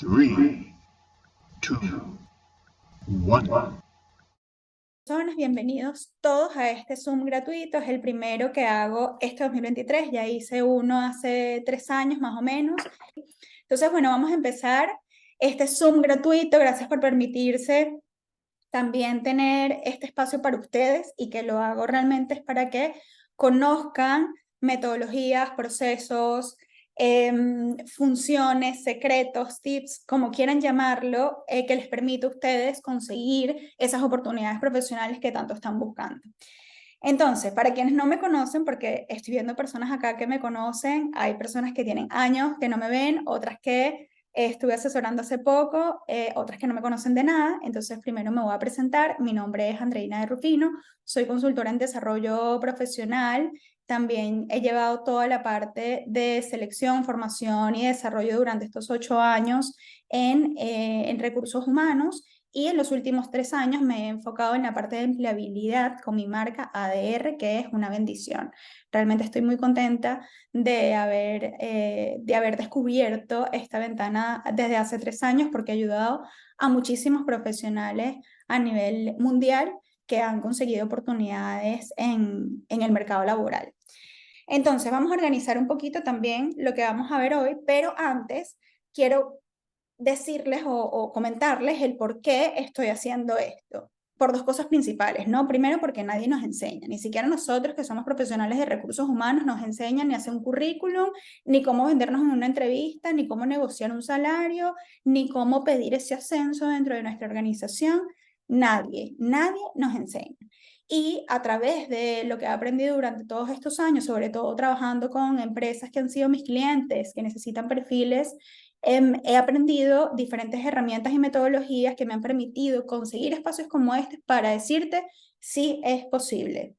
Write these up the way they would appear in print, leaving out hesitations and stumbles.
Three, two, one. Personas, bienvenidos todos a este Zoom gratuito. Es el primero que hago este 2023. Ya hice uno hace 3 años más o menos. Entonces, bueno, vamos a empezar este Zoom gratuito. Gracias por permitirse también tener este espacio para ustedes, y que lo hago realmente es para que conozcan metodologías, procesos, funciones, secretos, tips, como quieran llamarlo, que les permite a ustedes conseguir esas oportunidades profesionales que tanto están buscando. Entonces, para quienes no me conocen, porque estoy viendo personas acá que me conocen, hay personas que tienen años que no me ven, otras que estuve asesorando hace poco, otras que no me conocen de nada. Entonces, primero me voy a presentar. Mi nombre es Andreina de Rufino, soy consultora en desarrollo profesional. También he llevado toda la parte de selección, formación y desarrollo durante estos 8 años en recursos humanos. Y en los últimos 3 años me he enfocado en la parte de empleabilidad con mi marca ADR, que es una bendición. Realmente estoy muy contenta de haber descubierto esta ventana desde hace 3 años, porque ha ayudado a muchísimos profesionales a nivel mundial que han conseguido oportunidades en el mercado laboral. Entonces, vamos a organizar un poquito también lo que vamos a ver hoy, pero antes quiero decirles o comentarles el por qué estoy haciendo esto. Por dos cosas principales, ¿no? Primero, porque nadie nos enseña, ni siquiera nosotros que somos profesionales de recursos humanos nos enseñan ni a hacer un currículum, ni cómo vendernos en una entrevista, ni cómo negociar un salario, ni cómo pedir ese ascenso dentro de nuestra organización. Nadie nos enseña. Y a través de lo que he aprendido durante todos estos años, sobre todo trabajando con empresas que han sido mis clientes, que necesitan perfiles, he aprendido diferentes herramientas y metodologías que me han permitido conseguir espacios como este para decirte si es posible.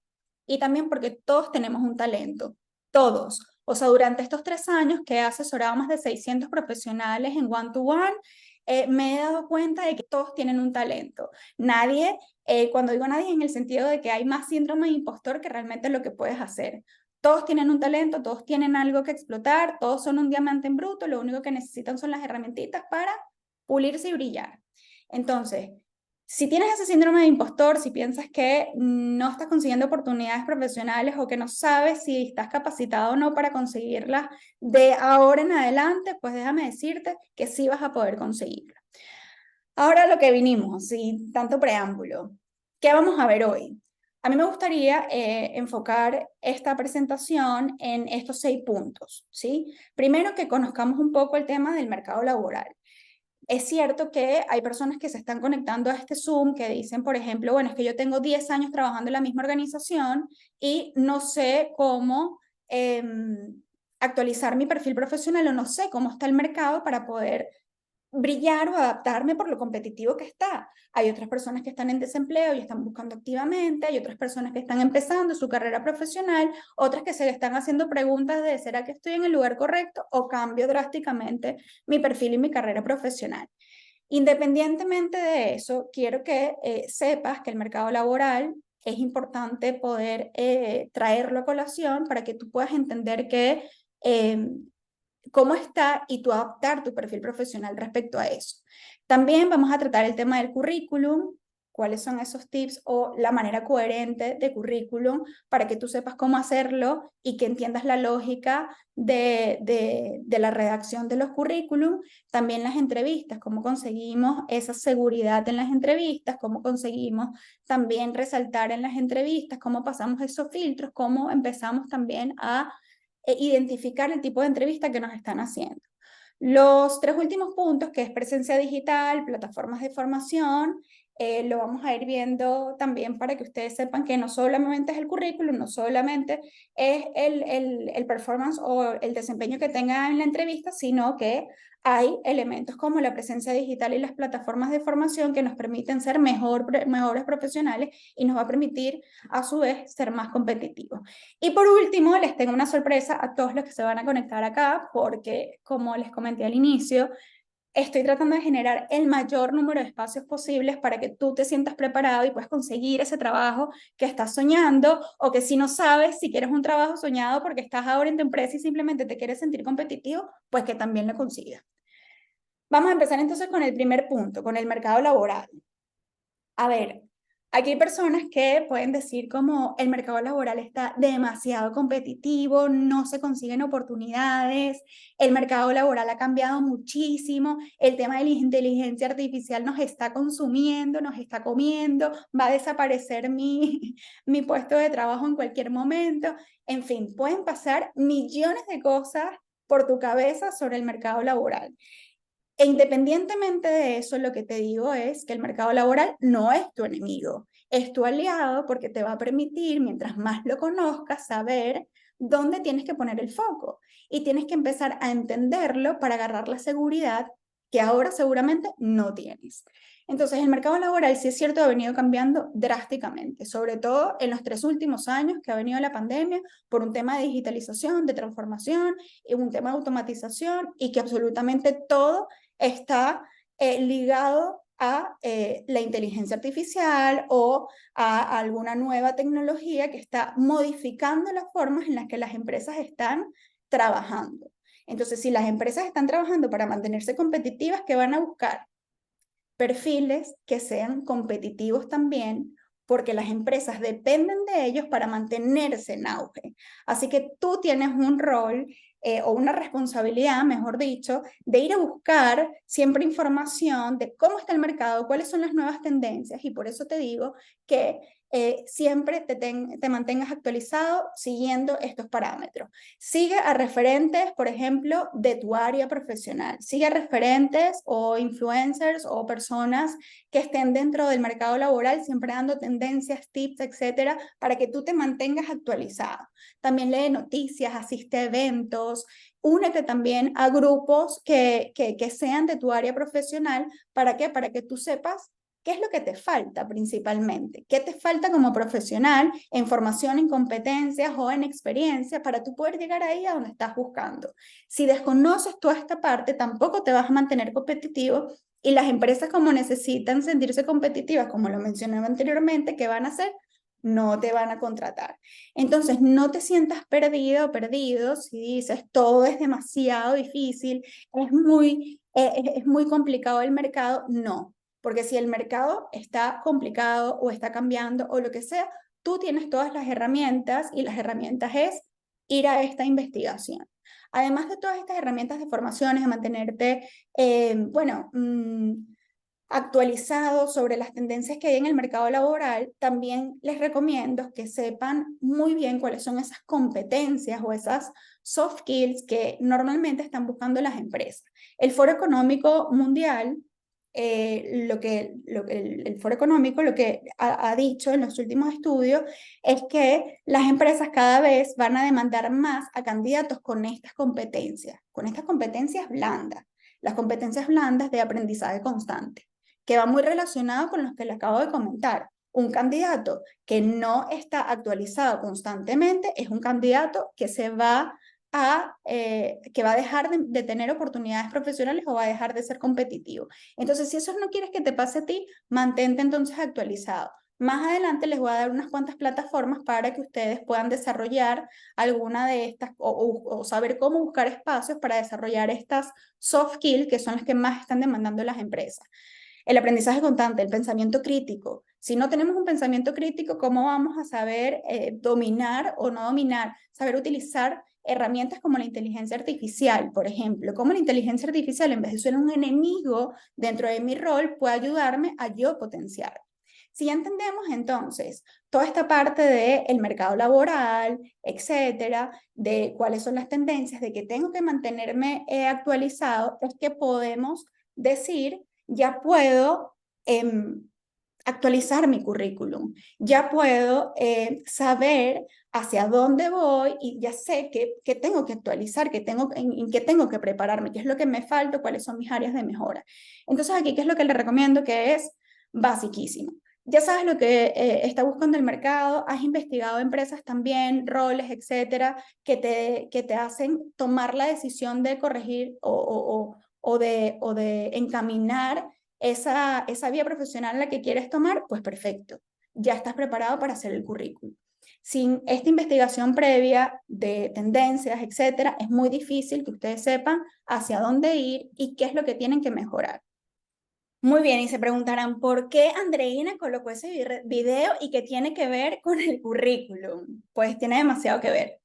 Y también porque todos tenemos un talento, todos. O sea, durante estos 3 años que he asesorado a más de 600 profesionales en one-to-one, me he dado cuenta de que todos tienen un talento. Nadie, cuando digo nadie, en el sentido de que hay más síndrome de impostor que realmente lo que puedes hacer. Todos tienen un talento, todos tienen algo que explotar, todos son un diamante en bruto, lo único que necesitan son las herramientitas para pulirse y brillar. Entonces, si tienes ese síndrome de impostor, si piensas que no estás consiguiendo oportunidades profesionales o que no sabes si estás capacitado o no para conseguirlas de ahora en adelante, pues déjame decirte que sí vas a poder conseguirlas. Ahora lo que vinimos, sin tanto preámbulo. ¿Qué vamos a ver hoy? A mí me gustaría enfocar esta presentación en estos 6 puntos, ¿sí? Primero, que conozcamos un poco el tema del mercado laboral. Es cierto que hay personas que se están conectando a este Zoom que dicen, por ejemplo, bueno, es que yo tengo 10 años trabajando en la misma organización y no sé cómo actualizar mi perfil profesional, o no sé cómo está el mercado para poder brillar o adaptarme por lo competitivo que está. Hay otras personas que están en desempleo y están buscando activamente, hay otras personas que están empezando su carrera profesional, otras que se están haciendo preguntas de ¿será que estoy en el lugar correcto o cambio drásticamente mi perfil y mi carrera profesional? Independientemente de eso, quiero que sepas que el mercado laboral es importante poder traerlo a colación para que tú puedas entender que eh, cómo está y tú adaptar tu perfil profesional respecto a eso. También vamos a tratar el tema del currículum, cuáles son esos tips o la manera coherente de currículum para que tú sepas cómo hacerlo y que entiendas la lógica de la redacción de los currículum. También las entrevistas, cómo conseguimos esa seguridad en las entrevistas, cómo conseguimos también resaltar en las entrevistas, cómo pasamos esos filtros, cómo empezamos también a identificar el tipo de entrevista que nos están haciendo. Los 3 últimos puntos, que es presencia digital, plataformas de formación, lo vamos a ir viendo también para que ustedes sepan que no solamente es el currículum, no solamente es el performance o el desempeño que tenga en la entrevista, sino que hay elementos como la presencia digital y las plataformas de formación que nos permiten ser mejores profesionales y nos va a permitir a su vez ser más competitivos. Y por último, les tengo una sorpresa a todos los que se van a conectar acá, porque como les comenté al inicio, estoy tratando de generar el mayor número de espacios posibles para que tú te sientas preparado y puedas conseguir ese trabajo que estás soñando, o que si no sabes si quieres un trabajo soñado porque estás ahora en tu empresa y simplemente te quieres sentir competitivo, pues que también lo consigas. Vamos a empezar entonces con el primer punto, con el mercado laboral. A ver, aquí hay personas que pueden decir como el mercado laboral está demasiado competitivo, no se consiguen oportunidades, el mercado laboral ha cambiado muchísimo, el tema de la inteligencia artificial nos está consumiendo, nos está comiendo, va a desaparecer mi puesto de trabajo en cualquier momento. En fin, pueden pasar millones de cosas por tu cabeza sobre el mercado laboral. E independientemente de eso, lo que te digo es que el mercado laboral no es tu enemigo, es tu aliado porque te va a permitir, mientras más lo conozcas, saber dónde tienes que poner el foco y tienes que empezar a entenderlo para agarrar la seguridad que ahora seguramente no tienes. Entonces, el mercado laboral, sí es cierto, ha venido cambiando drásticamente, sobre todo en los 3 últimos años que ha venido la pandemia por un tema de digitalización, de transformación, y un tema de automatización y que absolutamente todo está ligado a la inteligencia artificial o a alguna nueva tecnología que está modificando las formas en las que las empresas están trabajando. Entonces, si las empresas están trabajando para mantenerse competitivas, ¿qué van a buscar? Perfiles que sean competitivos también, porque las empresas dependen de ellos para mantenerse en auge. Así que tú tienes un rol o una responsabilidad, mejor dicho, de ir a buscar siempre información de cómo está el mercado, cuáles son las nuevas tendencias, y por eso te digo que siempre te mantengas actualizado siguiendo estos parámetros. Sigue a referentes, por ejemplo, de tu área profesional. Sigue a referentes o influencers o personas que estén dentro del mercado laboral, siempre dando tendencias, tips, etcétera, para que tú te mantengas actualizado. También lee noticias, asiste a eventos, únete también a grupos que sean de tu área profesional. ¿Para qué? Para que tú sepas ¿qué es lo que te falta principalmente? ¿Qué te falta como profesional en formación, en competencias o en experiencia para tú poder llegar ahí a donde estás buscando? Si desconoces toda esta parte, tampoco te vas a mantener competitivo y las empresas como necesitan sentirse competitivas, como lo mencioné anteriormente, ¿qué van a hacer? No te van a contratar. Entonces, no te sientas perdido o perdido si dices todo es demasiado difícil, es muy complicado el mercado. No, porque si el mercado está complicado o está cambiando o lo que sea, tú tienes todas las herramientas y las herramientas es ir a esta investigación. Además de todas estas herramientas de formaciones, de mantenerte, actualizado sobre las tendencias que hay en el mercado laboral, también les recomiendo que sepan muy bien cuáles son esas competencias o esas soft skills que normalmente están buscando las empresas. El Foro Económico Mundial el Foro Económico lo que ha dicho en los últimos estudios es que las empresas cada vez van a demandar más a candidatos con estas competencias blandas, las competencias blandas de aprendizaje constante, que va muy relacionado con los que le acabo de comentar. Un candidato que no está actualizado constantemente es un candidato que que va a dejar de tener oportunidades profesionales o va a dejar de ser competitivo. Entonces, si eso no quieres que te pase a ti, mantente entonces actualizado. Más adelante les voy a dar unas cuantas plataformas para que ustedes puedan desarrollar alguna de estas o saber cómo buscar espacios para desarrollar estas soft skills que son las que más están demandando las empresas. El aprendizaje constante, el pensamiento crítico. Si no tenemos un pensamiento crítico, ¿cómo vamos a saber dominar o no dominar? Saber utilizar herramientas como la inteligencia artificial, por ejemplo. Cómo la inteligencia artificial, en vez de ser un enemigo dentro de mi rol, puede ayudarme a yo potenciar. Si ya entendemos entonces toda esta parte del mercado laboral, etcétera, de cuáles son las tendencias, de que tengo que mantenerme actualizado, es que podemos decir ya puedo actualizar mi currículum, ya puedo saber hacia dónde voy y ya sé qué tengo que actualizar, en qué tengo que prepararme, qué es lo que me falta, cuáles son mis áreas de mejora. Entonces aquí, ¿qué es lo que le recomiendo? Que es basiquísimo. Ya sabes lo que está buscando el mercado, has investigado empresas también, roles, etcétera, que te hacen tomar la decisión de corregir o de encaminar esa vía profesional en la que quieres tomar, pues perfecto, ya estás preparado para hacer el currículum. Sin esta investigación previa de tendencias, etcétera, es muy difícil que ustedes sepan hacia dónde ir y qué es lo que tienen que mejorar. Muy bien, y se preguntarán, ¿por qué Andreina colocó ese video y qué tiene que ver con el currículum? Pues tiene demasiado que ver.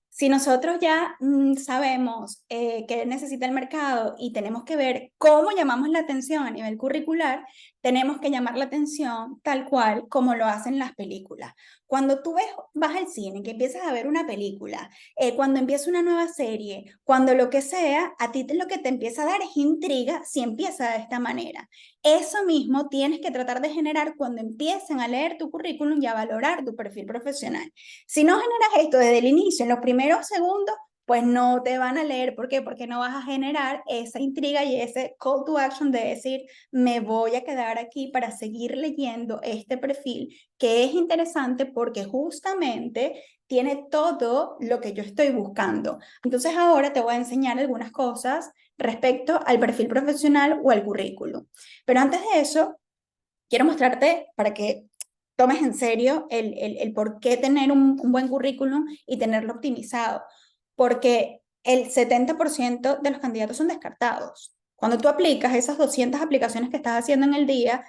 Si nosotros ya sabemos qué necesita el mercado y tenemos que ver cómo llamamos la atención a nivel curricular, tenemos que llamar la atención tal cual como lo hacen las películas. Cuando tú vas al cine, que empiezas a ver una película, cuando empieza una nueva serie, cuando lo que sea, a ti lo que te empieza a dar es intriga si empieza de esta manera. Eso mismo tienes que tratar de generar cuando empiecen a leer tu currículum y a valorar tu perfil profesional. Si no generas esto desde el inicio, en los primeros segundos, pues no te van a leer. ¿Por qué? Porque no vas a generar esa intriga y ese call to action de decir, me voy a quedar aquí para seguir leyendo este perfil que es interesante porque justamente tiene todo lo que yo estoy buscando. Entonces ahora te voy a enseñar algunas cosas respecto al perfil profesional o al currículum. Pero antes de eso, quiero mostrarte para que tomes en serio el por qué tener un buen currículum y tenerlo optimizado. Porque el 70% de los candidatos son descartados. Cuando tú aplicas esas 200 aplicaciones que estás haciendo en el día,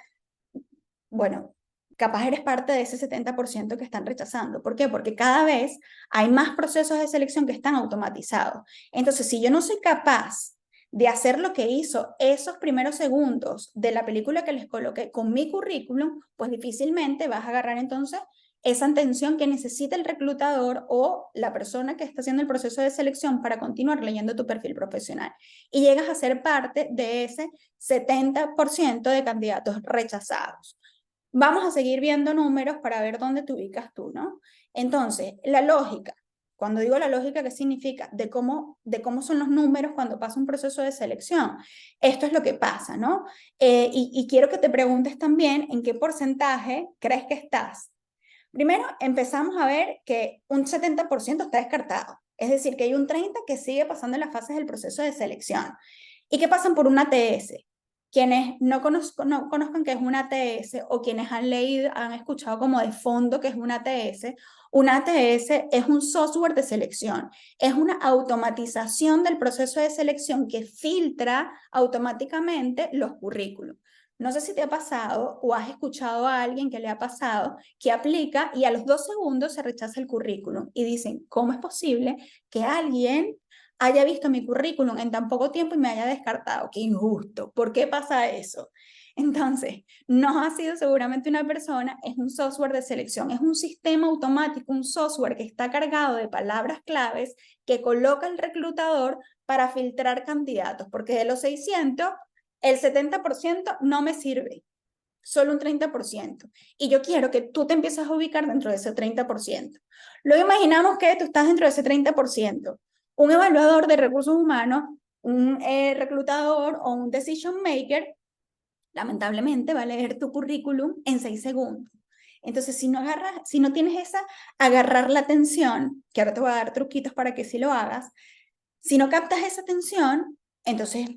bueno, capaz eres parte de ese 70% que están rechazando. ¿Por qué? Porque cada vez hay más procesos de selección que están automatizados. Entonces, si yo no soy capaz de hacer lo que hizo esos primeros segundos de la película que les coloqué con mi currículum, pues difícilmente vas a agarrar entonces esa atención que necesita el reclutador o la persona que está haciendo el proceso de selección para continuar leyendo tu perfil profesional. Y llegas a ser parte de ese 70% de candidatos rechazados. Vamos a seguir viendo números para ver dónde te ubicas tú, ¿no? Entonces, la lógica, cuando digo la lógica, ¿qué significa? De cómo son los números cuando pasa un proceso de selección. Esto es lo que pasa, ¿no? Y quiero que te preguntes también en qué porcentaje crees que estás. Primero, empezamos a ver que un 70% está descartado. Es decir, que hay un 30% que sigue pasando en las fases del proceso de selección y que pasan por una ATS. Quienes no conozcan qué es una ATS o quienes han leído, han escuchado como de fondo que es una ATS es un software de selección, es una automatización del proceso de selección que filtra automáticamente los currículos. No sé si te ha pasado o has escuchado a alguien que le ha pasado que aplica y a los 2 segundos se rechaza el currículum y dicen, ¿cómo es posible que alguien haya visto mi currículum en tan poco tiempo y me haya descartado? Qué injusto. ¿Por qué pasa eso? Entonces, no ha sido seguramente una persona, es un software de selección, es un sistema automático, un software que está cargado de palabras claves que coloca el reclutador para filtrar candidatos, porque de los 600, el 70% no me sirve, solo un 30%. Y yo quiero que tú te empieces a ubicar dentro de ese 30%. Luego imaginamos que tú estás dentro de ese 30%. Un evaluador de recursos humanos, un reclutador o un decision maker, lamentablemente va a leer tu currículum en 6 segundos. Entonces, si no tienes esa agarrar la atención, que ahora te voy a dar truquitos para que sí lo hagas, si no captas esa atención, entonces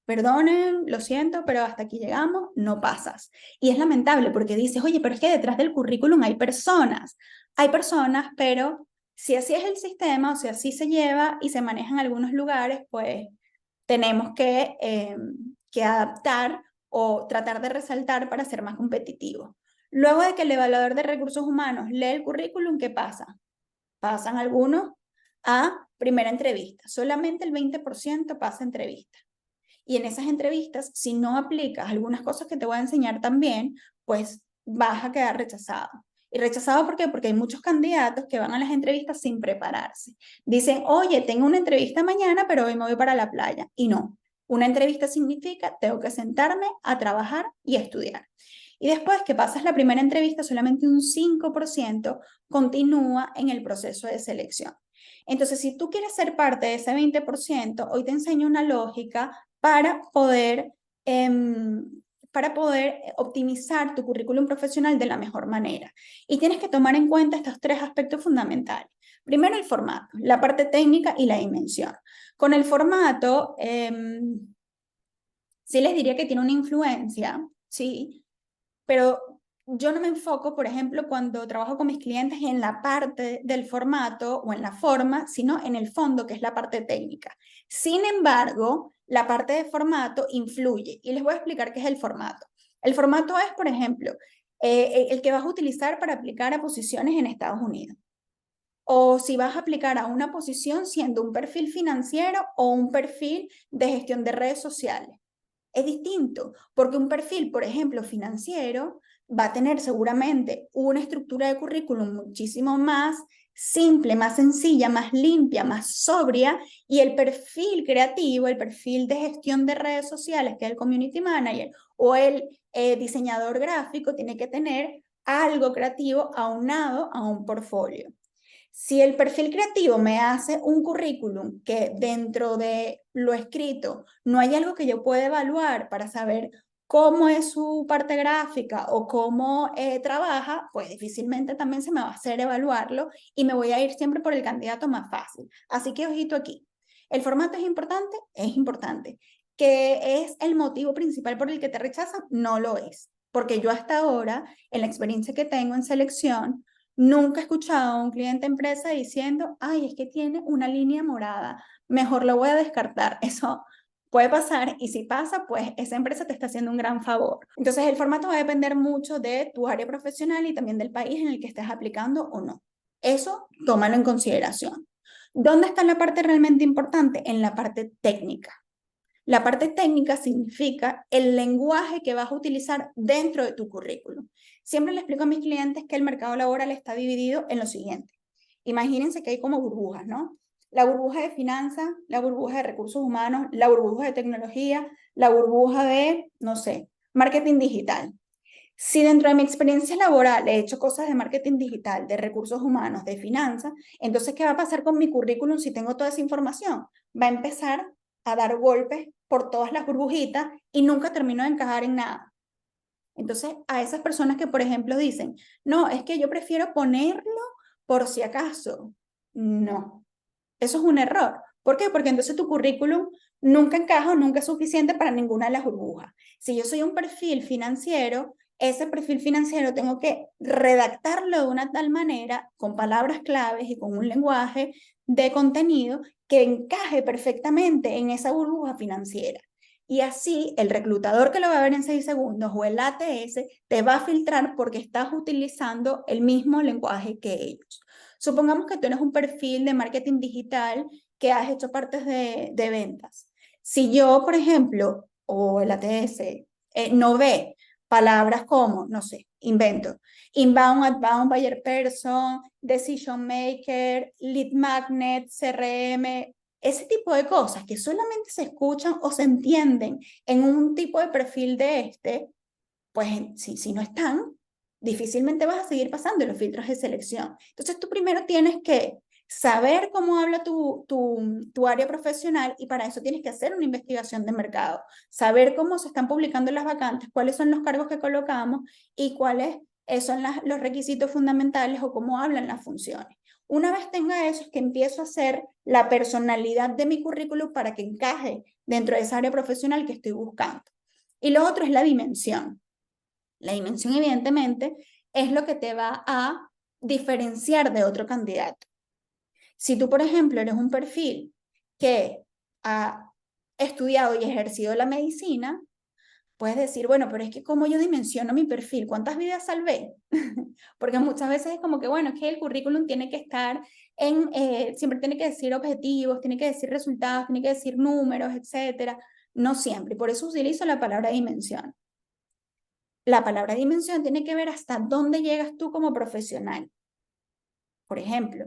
perdonen, lo siento, pero hasta aquí llegamos, no pasas. Y es lamentable porque dices, oye, pero es que detrás del currículum hay personas, pero si así es el sistema, o si así se lleva y se maneja en algunos lugares, pues tenemos que adaptar o tratar de resaltar para ser más competitivos. Luego de que el evaluador de recursos humanos lee el currículum, ¿qué pasa? Pasan algunos a primera entrevista. Solamente el 20% pasa a entrevista. Y en esas entrevistas, si no aplicas algunas cosas que te voy a enseñar también, pues vas a quedar rechazado. ¿Y rechazado por qué? Porque hay muchos candidatos que van a las entrevistas sin prepararse. Dicen, oye, tengo una entrevista mañana, pero hoy me voy para la playa. Y no, una entrevista significa, tengo que sentarme a trabajar y a estudiar. Y después que pasas la primera entrevista, solamente un 5% continúa en el proceso de selección. Entonces, si tú quieres ser parte de ese 20%, hoy te enseño una lógica para poder optimizar tu currículum profesional de la mejor manera. Y tienes que tomar en cuenta estos 3 aspectos fundamentales. Primero, el formato, la parte técnica y la dimensión. Con el formato, sí les diría que tiene una influencia, ¿sí? Pero yo no me enfoco, por ejemplo, cuando trabajo con mis clientes en la parte del formato o en la forma, sino en el fondo, que es la parte técnica. Sin embargo, la parte de formato influye y les voy a explicar qué es el formato. El formato es, por ejemplo, el que vas a utilizar para aplicar a posiciones en Estados Unidos. O si vas a aplicar a una posición siendo un perfil financiero o un perfil de gestión de redes sociales. Es distinto, porque un perfil, por ejemplo, financiero, va a tener seguramente una estructura de currículum muchísimo más simple, más sencilla, más limpia, más sobria, y el perfil creativo, el perfil de gestión de redes sociales, que es el community manager, o el diseñador gráfico, tiene que tener algo creativo aunado a un portfolio. Si el perfil creativo me hace un currículum que dentro de lo escrito no hay algo que yo pueda evaluar para saber cómo es su parte gráfica o cómo trabaja, pues difícilmente también se me va a hacer evaluarlo y me voy a ir siempre por el candidato más fácil. Así que ojito aquí. ¿El formato es importante? Es importante. ¿Que es el motivo principal por el que te rechazan? No lo es. Porque yo hasta ahora, en la experiencia que tengo en selección, nunca he escuchado a un cliente empresa diciendo, ay, es que tiene una línea morada, mejor lo voy a descartar. Eso puede pasar y si pasa, pues esa empresa te está haciendo un gran favor. Entonces el formato va a depender mucho de tu área profesional y también del país en el que estés aplicando o no. Eso tómalo en consideración. ¿Dónde está la parte realmente importante? En la parte técnica. La parte técnica significa el lenguaje que vas a utilizar dentro de tu currículum. Siempre le explico a mis clientes que el mercado laboral está dividido en lo siguiente. Imagínense que hay como burbujas, ¿no? La burbuja de finanzas, la burbuja de recursos humanos, la burbuja de tecnología, la burbuja de, no sé, marketing digital. Si dentro de mi experiencia laboral he hecho cosas de marketing digital, de recursos humanos, de finanzas, entonces, ¿qué va a pasar con mi currículum si tengo toda esa información? Va a empezar a dar golpes por todas las burbujitas y nunca termino de encajar en nada. Entonces, a esas personas que, por ejemplo, dicen, no, es que yo prefiero ponerlo por si acaso. No, eso es un error. ¿Por qué? Porque entonces tu currículum nunca encaja o nunca es suficiente para ninguna de las burbujas. Si yo soy un perfil financiero, ese perfil financiero tengo que redactarlo de una tal manera, con palabras claves y con un lenguaje de contenido que encaje perfectamente en esa burbuja financiera. Y así el reclutador que lo va a ver en 6 segundos o el ATS te va a filtrar porque estás utilizando el mismo lenguaje que ellos. Supongamos que tú eres un perfil de marketing digital que has hecho partes de ventas. Si yo, por ejemplo, o el ATS, no ve palabras como, no sé, invento, inbound, outbound, buyer person, decision maker, lead magnet, CRM, ese tipo de cosas que solamente se escuchan o se entienden en un tipo de perfil de pues si no están, difícilmente vas a seguir pasando los filtros de selección. Entonces tú primero tienes que saber cómo habla tu área profesional y para eso tienes que hacer una investigación de mercado, saber cómo se están publicando las vacantes, cuáles son los cargos que colocamos y cuáles son los requisitos fundamentales o cómo hablan las funciones. Una vez tenga eso, es que empiezo a hacer la personalidad de mi currículum para que encaje dentro de esa área profesional que estoy buscando. Y lo otro es la dimensión. La dimensión, evidentemente, es lo que te va a diferenciar de otro candidato. Si tú, por ejemplo, eres un perfil que ha estudiado y ejercido la medicina, puedes decir, bueno, pero es que cómo yo dimensiono mi perfil, ¿cuántas vidas salvé? Porque muchas veces es como que, bueno, es que el currículum tiene que estar siempre tiene que decir objetivos, tiene que decir resultados, tiene que decir números, etcétera. No siempre, y por eso utilizo la palabra dimensión. La palabra dimensión tiene que ver hasta dónde llegas tú como profesional. Por ejemplo,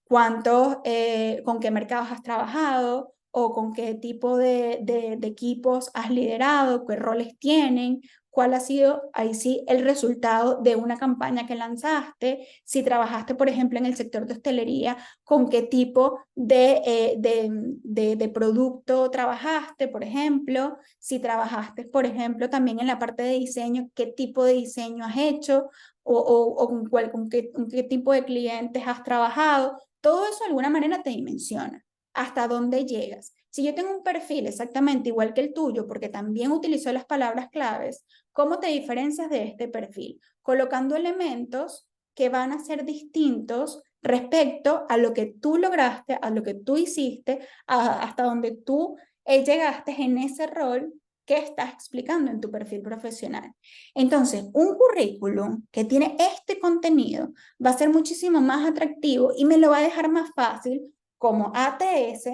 con qué mercados has trabajado o con qué tipo de equipos has liderado, qué roles tienen, cuál ha sido ahí sí el resultado de una campaña que lanzaste, si trabajaste, por ejemplo, en el sector de hostelería, con qué tipo de producto trabajaste, por ejemplo, si trabajaste, por ejemplo, también en la parte de diseño, qué tipo de diseño has hecho o con qué tipo de clientes has trabajado. Todo eso de alguna manera te dimensiona hasta dónde llegas. Si yo tengo un perfil exactamente igual que el tuyo, porque también utilizó las palabras claves, ¿cómo te diferencias de este perfil? Colocando elementos que van a ser distintos respecto a lo que tú lograste, a lo que tú hiciste, hasta donde tú llegaste en ese rol que estás explicando en tu perfil profesional. Entonces, un currículum que tiene este contenido va a ser muchísimo más atractivo y me lo va a dejar más fácil como ATS,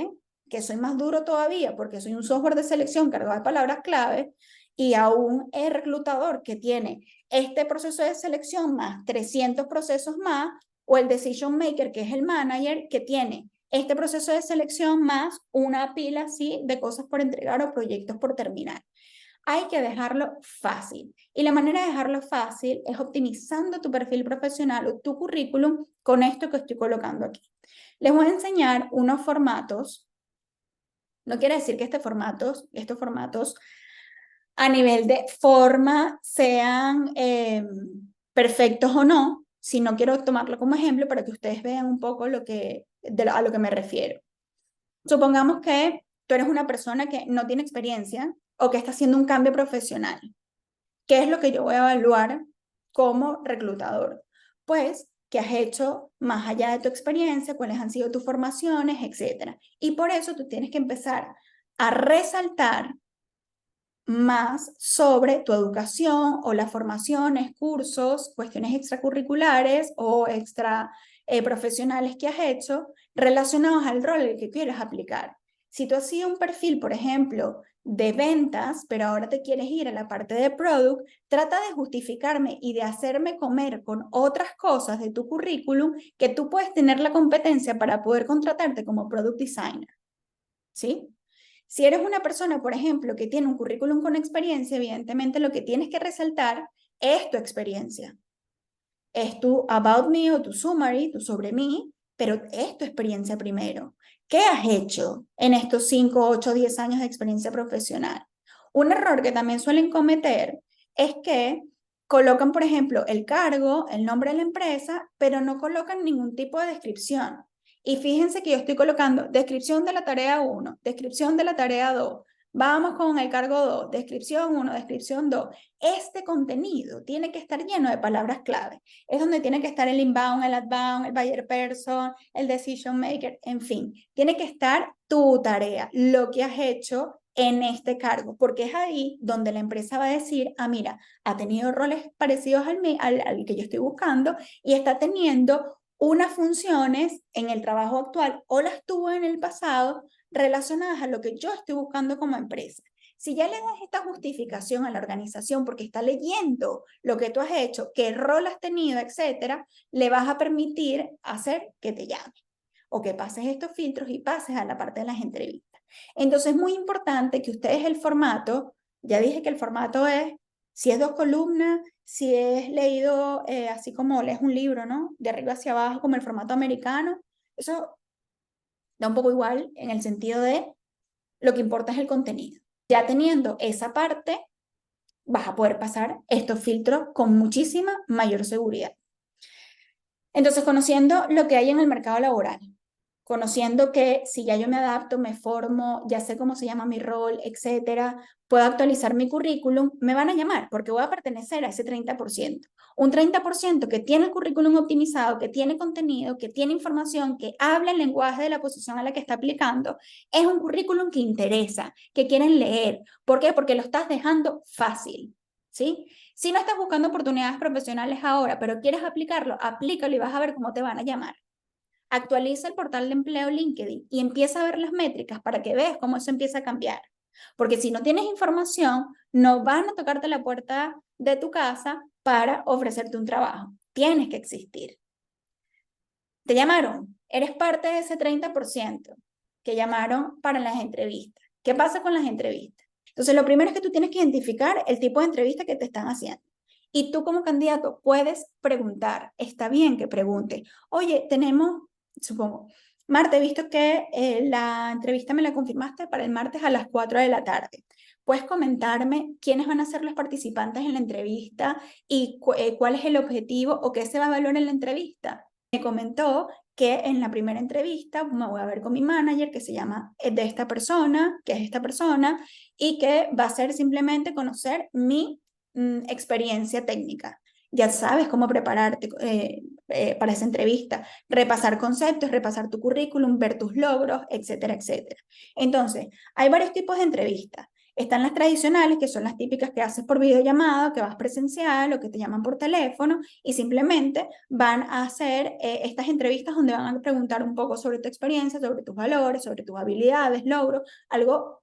que soy más duro todavía porque soy un software de selección cargado de palabras clave, y a un reclutador que tiene este proceso de selección más 300 procesos más, o el decision maker, que es el manager, que tiene este proceso de selección más una pila así de cosas por entregar o proyectos por terminar. Hay que dejarlo fácil. Y la manera de dejarlo fácil es optimizando tu perfil profesional o tu currículum con esto que estoy colocando aquí. Les voy a enseñar unos formatos. No quiere decir que estos formatos a nivel de forma sean perfectos o no, sino quiero tomarlo como ejemplo para que ustedes vean un poco a lo que me refiero. Supongamos que tú eres una persona que no tiene experiencia o que está haciendo un cambio profesional. ¿Qué es lo que yo voy a evaluar como reclutador? Pues, ¿qué has hecho más allá de tu experiencia? ¿Cuáles han sido tus formaciones, etcétera? Y por eso tú tienes que empezar a resaltar más sobre tu educación o las formaciones, cursos, cuestiones extracurriculares o extra profesionales que has hecho relacionados al rol que quieres aplicar. Si tú hacías un perfil, por ejemplo, de ventas, pero ahora te quieres ir a la parte de product, trata de justificarme y de hacerme comer con otras cosas de tu currículum que tú puedes tener la competencia para poder contratarte como product designer. ¿Sí? Si eres una persona, por ejemplo, que tiene un currículum con experiencia, evidentemente lo que tienes que resaltar es tu experiencia. Es tu about me o tu summary, tu sobre mí, pero es tu experiencia primero. ¿Qué has hecho en estos 5, 8, 10 años de experiencia profesional? Un error que también suelen cometer es que colocan, por ejemplo, el cargo, el nombre de la empresa, pero no colocan ningún tipo de descripción. Y fíjense que yo estoy colocando descripción de la tarea 1, descripción de la tarea 2, vamos con el cargo 2, descripción 1, descripción 2. Este contenido tiene que estar lleno de palabras clave. Es donde tiene que estar el inbound, el outbound, el buyer person, el decision maker, en fin. Tiene que estar tu tarea, lo que has hecho en este cargo, porque es ahí donde la empresa va a decir, ah, mira, ha tenido roles parecidos al que yo estoy buscando y está teniendo unas funciones en el trabajo actual o las tuvo en el pasado relacionadas a lo que yo estoy buscando como empresa. Si ya le das esta justificación a la organización porque está leyendo lo que tú has hecho, qué rol has tenido, etcétera, le vas a permitir hacer que te llame o que pases estos filtros y pases a la parte de las entrevistas. Entonces es muy importante que ustedes el formato, ya dije que el formato es, si es 2 columnas, si es leído así como lees un libro, ¿no? De arriba hacia abajo, como el formato americano, eso da un poco igual en el sentido de lo que importa es el contenido. Ya teniendo esa parte, vas a poder pasar estos filtros con muchísima mayor seguridad. Entonces, conociendo lo que hay en el mercado laboral, conociendo que si ya yo me adapto, me formo, ya sé cómo se llama mi rol, etcétera, puedo actualizar mi currículum, me van a llamar porque voy a pertenecer a ese 30%. Un 30% que tiene el currículum optimizado, que tiene contenido, que tiene información, que habla el lenguaje de la posición a la que está aplicando, es un currículum que interesa, que quieren leer. ¿Por qué? Porque lo estás dejando fácil, ¿sí? Si no estás buscando oportunidades profesionales ahora, pero quieres aplicarlo, aplícalo y vas a ver cómo te van a llamar. Actualiza el portal de empleo LinkedIn y empieza a ver las métricas para que veas cómo eso empieza a cambiar. Porque si no tienes información, no van a tocarte la puerta de tu casa para ofrecerte un trabajo. Tienes que existir. Te llamaron, eres parte de ese 30% que llamaron para las entrevistas. ¿Qué pasa con las entrevistas? Entonces, lo primero es que tú tienes que identificar el tipo de entrevista que te están haciendo. Y tú como candidato puedes preguntar, está bien que pregunte, oye, tenemos, supongo, Marta, he visto que la entrevista me la confirmaste para el martes a las 4 de la tarde. ¿Puedes comentarme quiénes van a ser los participantes en la entrevista y cuál es el objetivo o qué se va a evaluar en la entrevista? Me comentó que en la primera entrevista me voy a ver con mi manager, que se llama de esta persona, que es esta persona, y que va a ser simplemente conocer mi experiencia técnica. Ya sabes cómo prepararte para esa entrevista, repasar conceptos, repasar tu currículum, ver tus logros, etcétera, etcétera. Entonces, hay varios tipos de entrevistas. Están las tradicionales, que son las típicas que haces por videollamada, que vas presencial o que te llaman por teléfono y simplemente van a hacer estas entrevistas donde van a preguntar un poco sobre tu experiencia, sobre tus valores, sobre tus habilidades, logros, algo,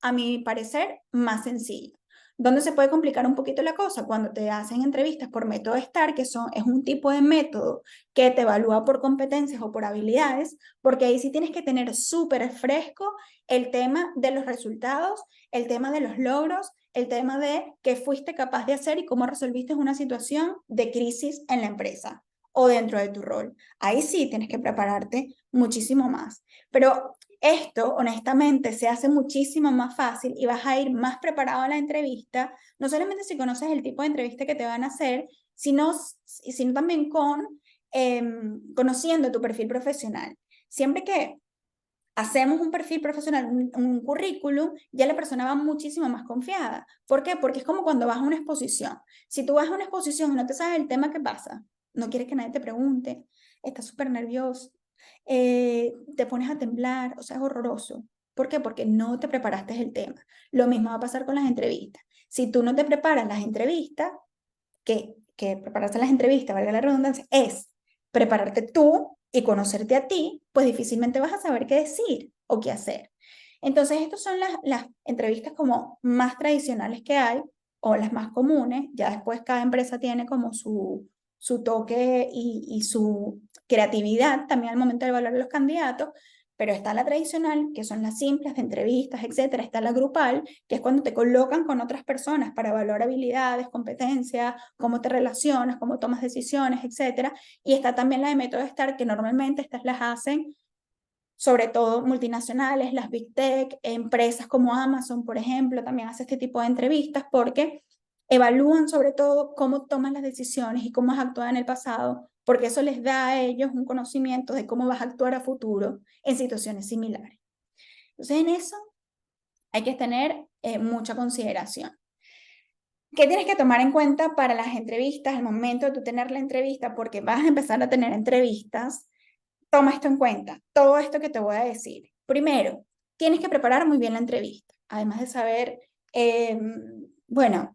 a mi parecer, más sencillo. ¿Dónde se puede complicar un poquito la cosa? Cuando te hacen entrevistas por método STAR, es un tipo de método que te evalúa por competencias o por habilidades, porque ahí sí tienes que tener súper fresco el tema de los resultados, el tema de los logros, el tema de qué fuiste capaz de hacer y cómo resolviste una situación de crisis en la empresa o dentro de tu rol. Ahí sí tienes que prepararte muchísimo más. Pero esto, honestamente, se hace muchísimo más fácil y vas a ir más preparado a la entrevista, no solamente si conoces el tipo de entrevista que te van a hacer, sino también conociendo tu perfil profesional. Siempre que hacemos un perfil profesional, un currículum, ya la persona va muchísimo más confiada. ¿Por qué? Porque es como cuando vas a una exposición. Si tú vas a una exposición y no te sabes el tema, ¿qué pasa? No quieres que nadie te pregunte, estás súper nervioso, te pones a temblar, o sea, es horroroso. ¿Por qué? Porque no te preparaste el tema. Lo mismo va a pasar con las entrevistas. Si tú no te preparas las entrevistas, que prepararse las entrevistas, valga la redundancia, es prepararte tú y conocerte a ti, pues difícilmente vas a saber qué decir o qué hacer. Entonces, estas son las entrevistas como más tradicionales que hay o las más comunes. Ya después cada empresa tiene como su toque y su creatividad también al momento de evaluar a los candidatos, pero está la tradicional, que son las simples de entrevistas, etcétera. Está la grupal, que es cuando te colocan con otras personas para evaluar habilidades, competencias, cómo te relacionas, cómo tomas decisiones, etcétera. Y está también la de método STAR, que normalmente estas las hacen sobre todo multinacionales, las Big Tech, empresas como Amazon, por ejemplo, también hace este tipo de entrevistas porque evalúan sobre todo cómo toman las decisiones y cómo has actuado en el pasado, porque eso les da a ellos un conocimiento de cómo vas a actuar a futuro en situaciones similares. Entonces, en eso hay que tener mucha consideración. ¿Qué tienes que tomar en cuenta para las entrevistas al momento de tú tener la entrevista? Porque vas a empezar a tener entrevistas. Toma esto en cuenta, todo esto que te voy a decir. Primero, tienes que preparar muy bien la entrevista, además de saber, bueno,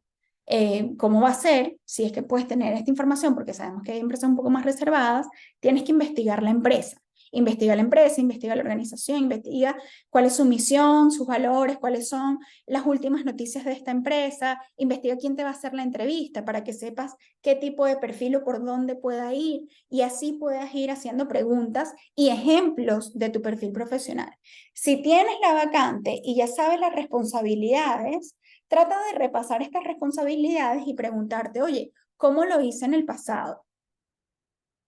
cómo va a ser, si es que puedes tener esta información, porque sabemos que hay empresas un poco más reservadas, tienes que investigar la empresa. Investiga la empresa, investiga la organización, investiga cuál es su misión, sus valores, cuáles son las últimas noticias de esta empresa, investiga quién te va a hacer la entrevista para que sepas qué tipo de perfil o por dónde pueda ir y así puedas ir haciendo preguntas y ejemplos de tu perfil profesional. Si tienes la vacante y ya sabes las responsabilidades, trata de repasar estas responsabilidades y preguntarte, oye, ¿cómo lo hice en el pasado?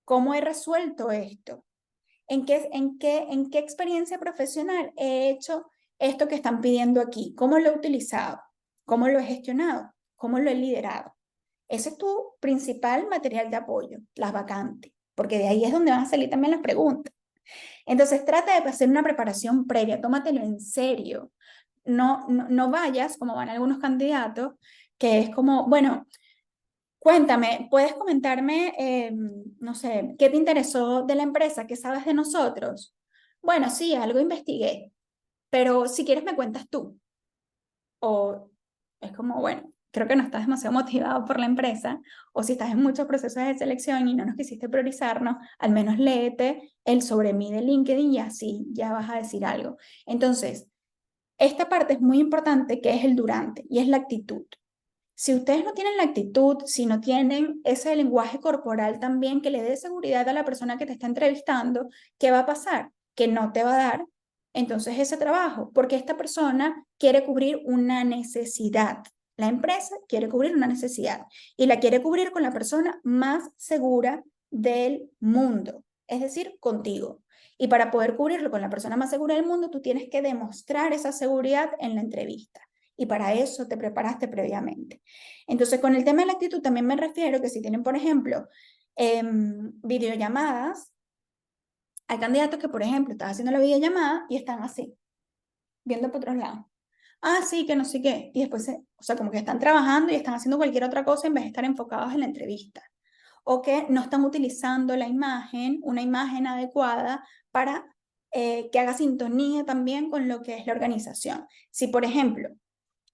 ¿Cómo he resuelto esto? ¿En qué experiencia profesional he hecho esto que están pidiendo aquí? ¿Cómo lo he utilizado? ¿Cómo lo he gestionado? ¿Cómo lo he liderado? Ese es tu principal material de apoyo, las vacantes, porque de ahí es donde van a salir también las preguntas. Entonces, trata de hacer una preparación previa, tómatelo en serio. No vayas, como van algunos candidatos, que es como, bueno, cuéntame, ¿puedes comentarme, no sé, qué te interesó de la empresa? ¿Qué sabes de nosotros? Bueno, sí, algo investigué, pero si quieres me cuentas tú. O es como, bueno, creo que no estás demasiado motivado por la empresa, o si estás en muchos procesos de selección y no nos quisiste priorizarnos, al menos léete el sobre mí de LinkedIn y así ya vas a decir algo. Entonces, esta parte es muy importante que es el durante y es la actitud. Si ustedes no tienen la actitud, si no tienen ese lenguaje corporal también que le dé seguridad a la persona que te está entrevistando, ¿qué va a pasar? Que no te va a dar entonces ese trabajo, porque esta persona quiere cubrir una necesidad. La empresa quiere cubrir una necesidad y la quiere cubrir con la persona más segura del mundo, es decir, contigo. Y para poder cubrirlo con la persona más segura del mundo, tú tienes que demostrar esa seguridad en la entrevista. Y para eso te preparaste previamente. Entonces, con el tema de la actitud también me refiero que si tienen, por ejemplo, videollamadas, Hay candidatos que, por ejemplo, están haciendo la videollamada y están así, viendo por otros lados. Ah, sí, que no sé qué. Y después, o sea, como que están trabajando y están haciendo cualquier otra cosa en vez de estar enfocados en la entrevista. O que no están utilizando la imagen, una imagen adecuada para que haga sintonía también con lo que es la organización. Si, por ejemplo,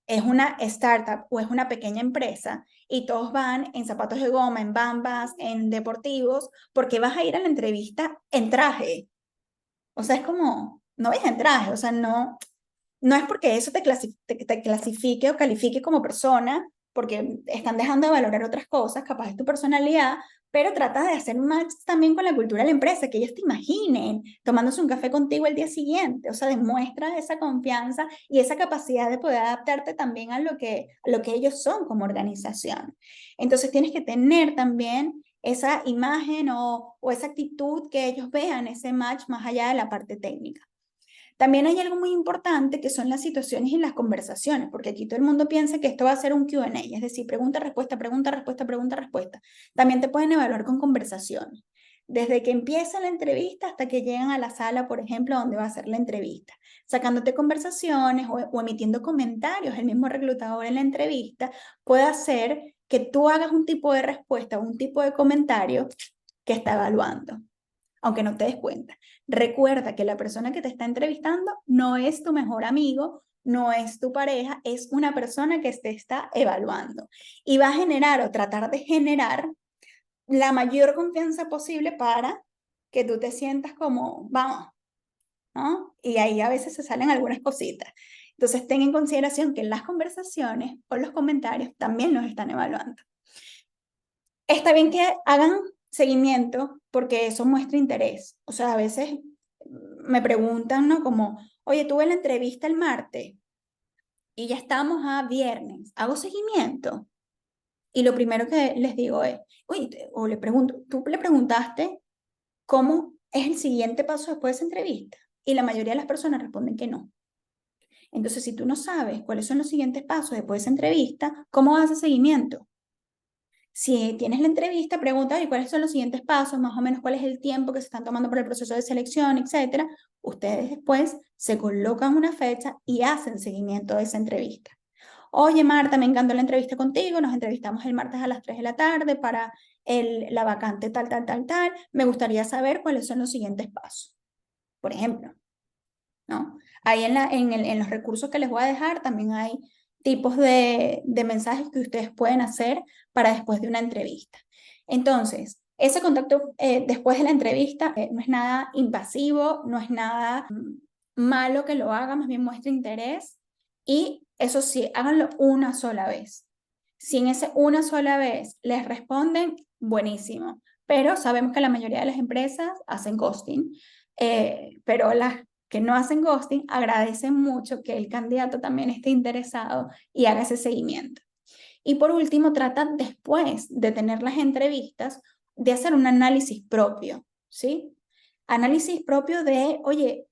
es una startup o es una pequeña empresa y todos van en zapatos de goma, en bambas, en deportivos, porque vas a ir a la entrevista en traje. O sea, es como, no vayas en traje, o sea, no es porque eso te clasifique o califique como persona, porque están dejando de valorar otras cosas, capaz es tu personalidad, pero trata de hacer un match también con la cultura de la empresa, que ellos te imaginen tomándose un café contigo el día siguiente, o sea, demuestra esa confianza y esa capacidad de poder adaptarte también a lo que ellos son como organización. Entonces tienes que tener también esa imagen o esa actitud que ellos vean ese match más allá de la parte técnica. También hay algo muy importante que son las situaciones y las conversaciones, porque aquí todo el mundo piensa que esto va a ser un Q&A, es decir, pregunta, respuesta, pregunta, respuesta, pregunta, respuesta. También te pueden evaluar con conversaciones, desde que empieza la entrevista hasta que llegan a la sala, por ejemplo, donde va a ser la entrevista, sacándote conversaciones o emitiendo comentarios. El mismo reclutador en la entrevista puede hacer que tú hagas un tipo de respuesta o un tipo de comentario que está evaluando, aunque no te des cuenta. Recuerda que la persona que te está entrevistando no es tu mejor amigo, no es tu pareja, es una persona que te está evaluando y va a generar o tratar de generar la mayor confianza posible para que tú te sientas como, vamos, ¿no? Y ahí a veces se salen algunas cositas. Entonces, ten en consideración que las conversaciones o los comentarios también los están evaluando. Está bien que hagan seguimiento porque eso muestra interés. O sea, a veces me preguntan, ¿no? Como, oye, tuve la entrevista el martes y ya estamos a viernes, hago seguimiento. Y lo primero que les digo es, oye, o le pregunto, ¿tú le preguntaste cómo es el siguiente paso después de esa entrevista? Y la mayoría de las personas responden que no. Entonces, si tú no sabes cuáles son los siguientes pasos después de esa entrevista, ¿cómo haces seguimiento? Si tienes la entrevista, pregunta, ¿y cuáles son los siguientes pasos? Más o menos, ¿cuál es el tiempo que se están tomando por el proceso de selección, etcétera? Ustedes después se colocan una fecha y hacen seguimiento de esa entrevista. Oye, Marta, me encantó la entrevista contigo. Nos entrevistamos el martes a las 3 de la tarde para la vacante tal, tal, tal, tal. Me gustaría saber cuáles son los siguientes pasos. Por ejemplo, ¿no? Ahí en los recursos que les voy a dejar también hay tipos de mensajes que ustedes pueden hacer para después de una entrevista. Entonces, ese contacto después de la entrevista no es nada invasivo, no es nada malo que lo haga, más bien muestra interés y eso sí, háganlo una sola vez. Si en ese una sola vez les responden, buenísimo, pero sabemos que la mayoría de las empresas hacen ghosting, pero las que no hacen ghosting agradecen mucho que el candidato también esté interesado y haga ese seguimiento. Y por último, tratan después de tener las entrevistas de hacer un análisis propio, ¿sí? Análisis propio de, oye,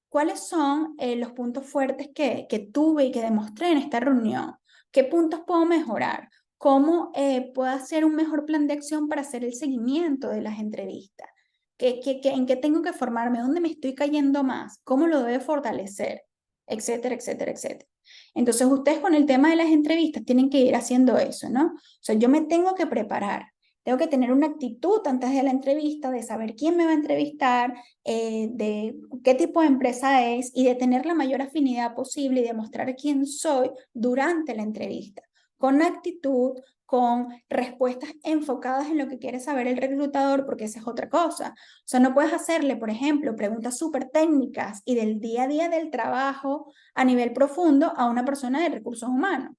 ¿cuáles son los puntos fuertes que tuve y que demostré en esta reunión? ¿Qué puntos puedo mejorar? ¿Cómo puedo hacer un mejor plan de acción para hacer el seguimiento de las entrevistas? ¿En qué tengo que formarme? ¿Dónde me estoy cayendo más? ¿Cómo lo debo fortalecer? Etcétera, etcétera, etcétera. Entonces, ustedes con el tema de las entrevistas tienen que ir haciendo eso, ¿no? O sea, yo me tengo que preparar, tengo que tener una actitud antes de la entrevista, de saber quién me va a entrevistar, de qué tipo de empresa es y de tener la mayor afinidad posible y demostrar quién soy durante la entrevista, con actitud, con respuestas enfocadas en lo que quiere saber el reclutador, porque esa es otra cosa. O sea, no puedes hacerle, por ejemplo, preguntas súper técnicas y del día a día del trabajo a nivel profundo a una persona de recursos humanos.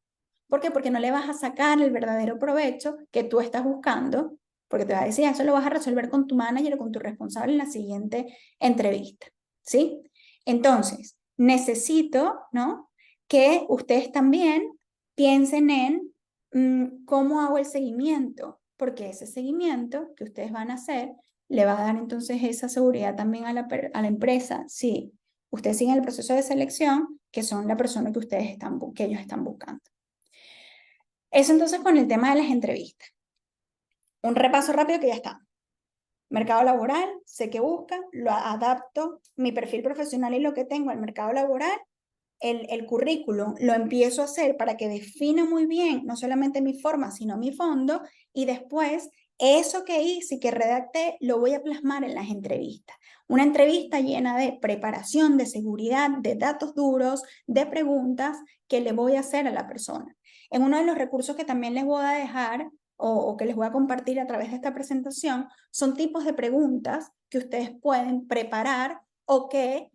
¿Por qué? Porque no le vas a sacar el verdadero provecho que tú estás buscando, porque te va a decir, eso lo vas a resolver con tu manager o con tu responsable en la siguiente entrevista, ¿sí? Entonces, necesito, ¿no? Que ustedes también piensen en cómo hago el seguimiento, porque ese seguimiento que ustedes van a hacer le va a dar entonces esa seguridad también a la empresa, si ustedes siguen el proceso de selección, que son la persona que que ellos están buscando. Eso entonces con el tema de las entrevistas. Un repaso rápido que ya está. Mercado laboral, sé qué buscan, lo adapto, mi perfil profesional y lo que tengo al mercado laboral, el currículum lo empiezo a hacer para que defina muy bien no solamente mi forma, sino mi fondo, y después eso que hice y que redacté lo voy a plasmar en las entrevistas. Una entrevista llena de preparación, de seguridad, de datos duros, de preguntas que le voy a hacer a la persona. En uno de los recursos que también les voy a dejar o que les voy a compartir a través de esta presentación son tipos de preguntas que ustedes pueden preparar o que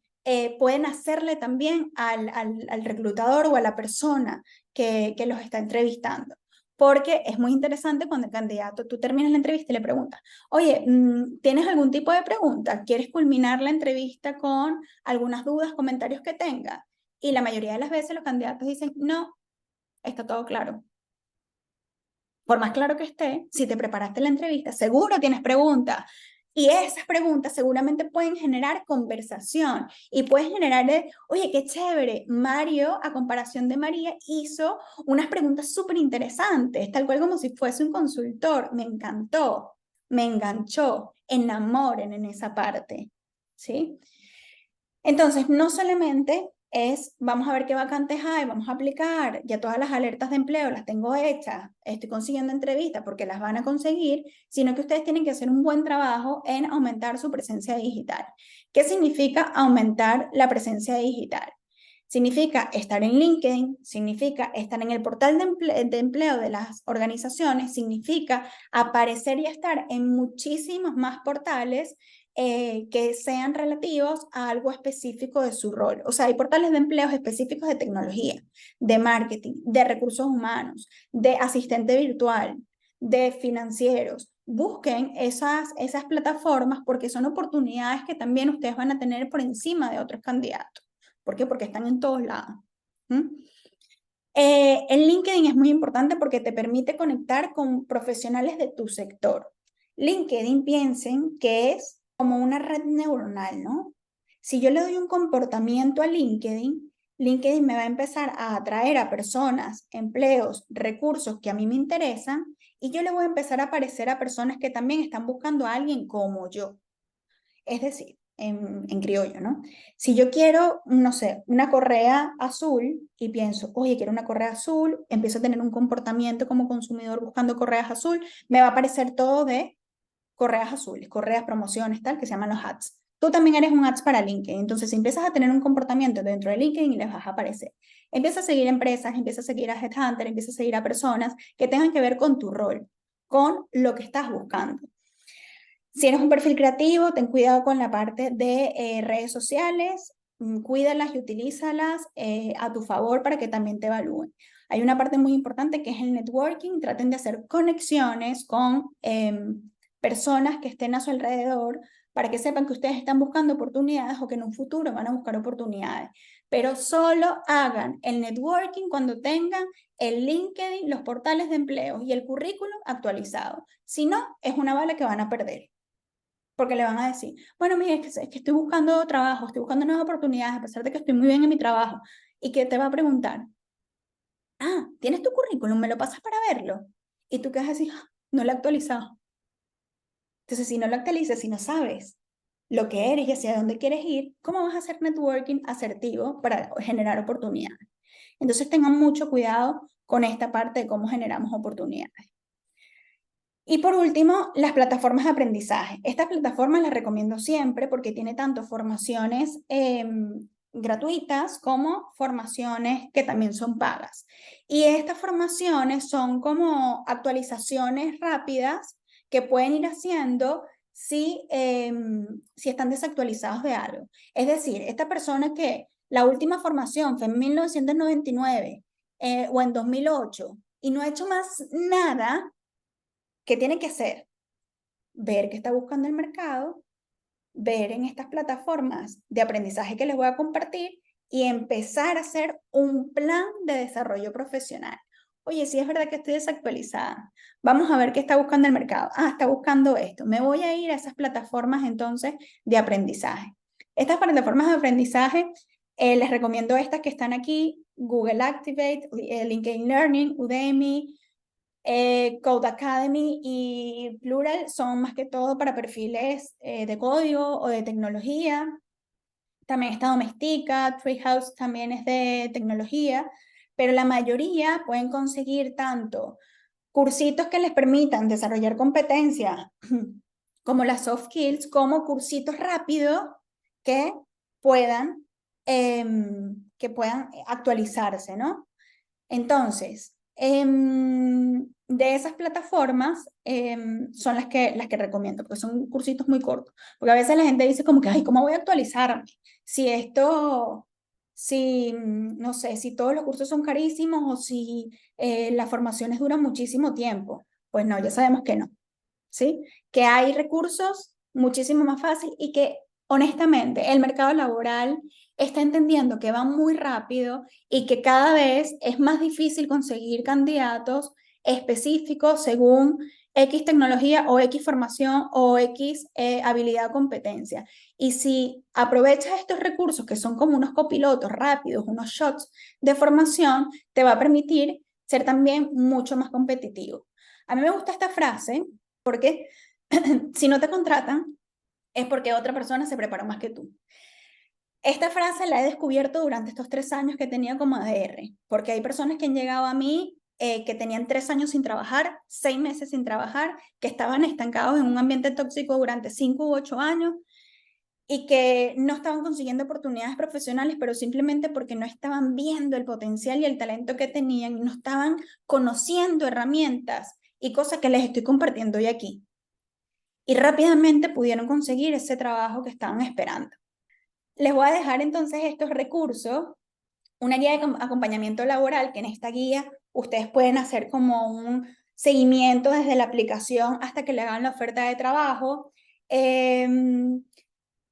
pueden hacerle también al reclutador o a la persona que los está entrevistando. Porque es muy interesante cuando el candidato, tú terminas la entrevista y le preguntas, oye, ¿tienes algún tipo de pregunta? ¿Quieres culminar la entrevista con algunas dudas, comentarios que tenga? Y la mayoría de las veces los candidatos dicen, no, está todo claro. Por más claro que esté, si te preparaste la entrevista, seguro tienes preguntas. Y esas preguntas seguramente pueden generar conversación y pueden generar, oye, qué chévere, Mario, a comparación de María, hizo unas preguntas súper interesantes, tal cual como si fuese un consultor. Me encantó, me enganchó, enamoren en esa parte, ¿sí? Entonces, no solamente es, vamos a ver qué vacantes hay, vamos a aplicar, ya todas las alertas de empleo las tengo hechas, estoy consiguiendo entrevistas porque las van a conseguir, sino que ustedes tienen que hacer un buen trabajo en aumentar su presencia digital. ¿Qué significa aumentar la presencia digital? Significa estar en LinkedIn, significa estar en el portal de empleo de las organizaciones, significa aparecer y estar en muchísimos más portales que sean relativos a algo específico de su rol. O sea, hay portales de empleos específicos de tecnología, de marketing, de recursos humanos, de asistente virtual, de financieros. Busquen esas plataformas porque son oportunidades que también ustedes van a tener por encima de otros candidatos. ¿Por qué? Porque están en todos lados. ¿Mm? El LinkedIn es muy importante porque te permite conectar con profesionales de tu sector. LinkedIn, piensen que es como una red neuronal, ¿no? Si yo le doy un comportamiento a LinkedIn, LinkedIn me va a empezar a atraer a personas, empleos, recursos que a mí me interesan y yo le voy a empezar a aparecer a personas que también están buscando a alguien como yo. Es decir, en criollo, ¿no? Si yo quiero, no sé, una correa azul y pienso, oye, quiero una correa azul, empiezo a tener un comportamiento como consumidor buscando correas azul, me va a aparecer todo de correas azules, correas, promociones, tal, que se llaman los ads. Tú también eres un ads para LinkedIn, entonces si empiezas a tener un comportamiento dentro de LinkedIn, les vas a aparecer. Empieza a seguir empresas, empieza a seguir a Headhunter, empieza a seguir a personas que tengan que ver con tu rol, con lo que estás buscando. Si eres un perfil creativo, ten cuidado con la parte de redes sociales, cuídalas y utilízalas a tu favor para que también te evalúen. Hay una parte muy importante que es el networking, traten de hacer conexiones con personas que estén a su alrededor para que sepan que ustedes están buscando oportunidades o que en un futuro van a buscar oportunidades. Pero solo hagan el networking cuando tengan el LinkedIn, los portales de empleo y el currículum actualizado. Si no, es una bala que van a perder. Porque le van a decir, bueno, mire, es que estoy buscando trabajo, estoy buscando nuevas oportunidades, a pesar de que estoy muy bien en mi trabajo. Y que te va a preguntar, ah, ¿tienes tu currículum? ¿Me lo pasas para verlo? Y tú qué vas a decir, "Ah, no lo he actualizado". Entonces, si no lo actualizas, si no sabes lo que eres y hacia dónde quieres ir, ¿cómo vas a hacer networking asertivo para generar oportunidades? Entonces, tengan mucho cuidado con esta parte de cómo generamos oportunidades. Y por último, las plataformas de aprendizaje. Estas plataformas las recomiendo siempre porque tiene tanto formaciones gratuitas como formaciones que también son pagas. Y estas formaciones son como actualizaciones rápidas que pueden ir haciendo si están desactualizados de algo. Es decir, esta persona que la última formación fue en 1999 o en 2008 y no ha hecho más nada. ¿Qué tiene que hacer? Ver qué está buscando el mercado, ver en estas plataformas de aprendizaje que les voy a compartir y empezar a hacer un plan de desarrollo profesional. Oye, sí es verdad que estoy desactualizada. Vamos a ver qué está buscando el mercado. Ah, está buscando esto. Me voy a ir a esas plataformas entonces de aprendizaje. Estas plataformas de aprendizaje, les recomiendo estas que están aquí, Google Activate, LinkedIn Learning, Udemy, Code Academy y Plural son más que todo para perfiles de código o de tecnología. También está Domestika, Treehouse también es de tecnología, pero la mayoría pueden conseguir tanto cursitos que les permitan desarrollar competencias como las soft skills, como cursitos rápidos que puedan, que puedan actualizarse, ¿no? Entonces, de esas plataformas son las que recomiendo, porque son cursitos muy cortos. Porque a veces la gente dice como que, ay, ¿cómo voy a actualizarme? Si esto, si, no sé, si todos los cursos son carísimos o si las formaciones duran muchísimo tiempo. Pues no, ya sabemos que no. ¿Sí? Que hay recursos muchísimo más fácil y que honestamente el mercado laboral está entendiendo que va muy rápido y que cada vez es más difícil conseguir candidatos específicos según X tecnología o X formación o X habilidad o competencia. Y si aprovechas estos recursos que son como unos copilotos rápidos, unos shots de formación, te va a permitir ser también mucho más competitivo. A mí me gusta esta frase porque si no te contratan, es porque otra persona se preparó más que tú. Esta frase la he descubierto durante estos 3 años que tenía como ADR, porque hay personas que han llegado a mí que tenían 3 años sin trabajar, 6 meses sin trabajar, que estaban estancados en un ambiente tóxico durante 5 u 8 años y que no estaban consiguiendo oportunidades profesionales, pero simplemente porque no estaban viendo el potencial y el talento que tenían y no estaban conociendo herramientas y cosas que les estoy compartiendo hoy aquí y rápidamente pudieron conseguir ese trabajo que estaban esperando. Les voy a dejar entonces estos recursos, una guía de acompañamiento laboral, que en esta guía ustedes pueden hacer como un seguimiento desde la aplicación hasta que le hagan la oferta de trabajo.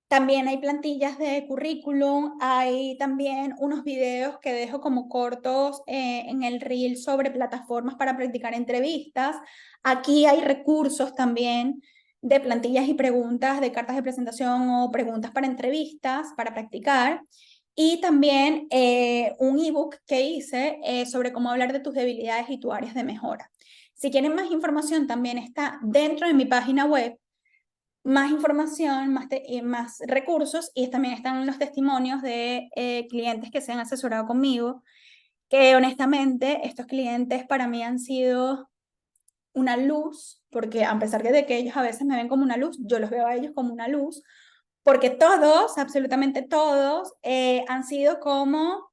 También hay plantillas de currículum, hay también unos videos que dejo como cortos en el reel sobre plataformas para practicar entrevistas. Aquí hay recursos también de plantillas y preguntas de cartas de presentación o preguntas para entrevistas para practicar. Y también un ebook que hice sobre cómo hablar de tus debilidades y tus áreas de mejora. Si quieren más información, también está dentro de mi página web más información, más recursos y también están los testimonios de clientes que se han asesorado conmigo, que honestamente estos clientes para mí han sido una luz, porque a pesar de que ellos a veces me ven como una luz, yo los veo a ellos como una luz, porque todos, absolutamente todos, han sido como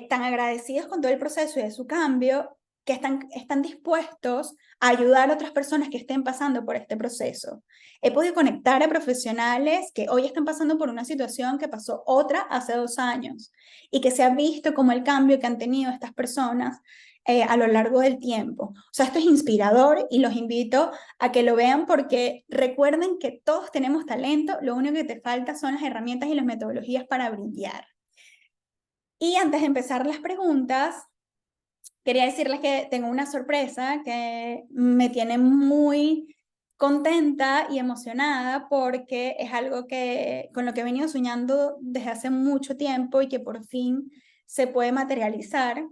tan agradecidos con todo el proceso y de su cambio que están dispuestos a ayudar a otras personas que estén pasando por este proceso. He podido conectar a profesionales que hoy están pasando por una situación que pasó otra hace 2 años y que se ha visto como el cambio que han tenido estas personas a lo largo del tiempo. O sea, esto es inspirador y los invito a que lo vean porque recuerden que todos tenemos talento, lo único que te falta son las herramientas y las metodologías para brillar. Y antes de empezar las preguntas, quería decirles que tengo una sorpresa que me tiene muy contenta y emocionada porque es algo que con lo que he venido soñando desde hace mucho tiempo y que por fin se puede materializar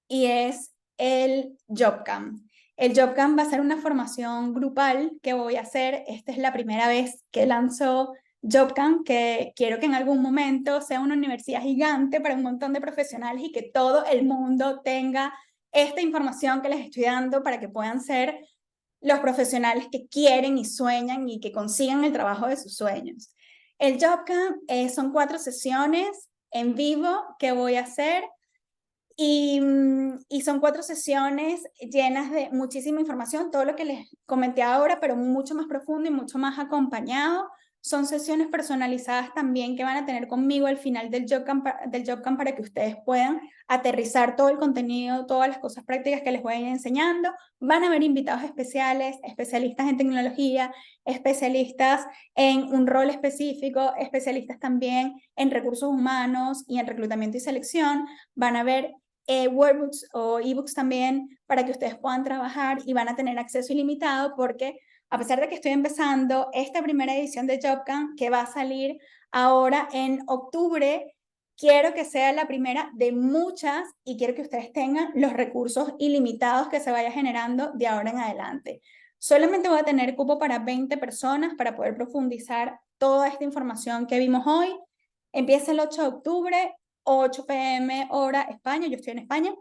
y es el JobCamp. El JobCamp va a ser una formación grupal que voy a hacer. Esta es la primera vez que lanzo JobCamp, que quiero que en algún momento sea una universidad gigante para un montón de profesionales y que todo el mundo tenga esta información que les estoy dando para que puedan ser los profesionales que quieren y sueñan y que consigan el trabajo de sus sueños. El JobCamp son 4 sesiones en vivo que voy a hacer y son 4 sesiones llenas de muchísima información, todo lo que les comenté ahora, pero mucho más profundo y mucho más acompañado. Son sesiones personalizadas también que van a tener conmigo al final del job camp para que ustedes puedan aterrizar todo el contenido, todas las cosas prácticas que les voy a ir enseñando. Van a haber invitados especiales, especialistas en tecnología, especialistas en un rol específico, especialistas también en recursos humanos y en reclutamiento y selección. Van a haber workbooks o ebooks también para que ustedes puedan trabajar y van a tener acceso ilimitado porque a pesar de que estoy empezando esta primera edición de JobCamp que va a salir ahora en octubre, quiero que sea la primera de muchas y quiero que ustedes tengan los recursos ilimitados que se vaya generando de ahora en adelante. Solamente voy a tener cupo para 20 personas para poder profundizar toda esta información que vimos hoy. Empieza el 8 de octubre, 8 p.m. hora España, yo estoy en España,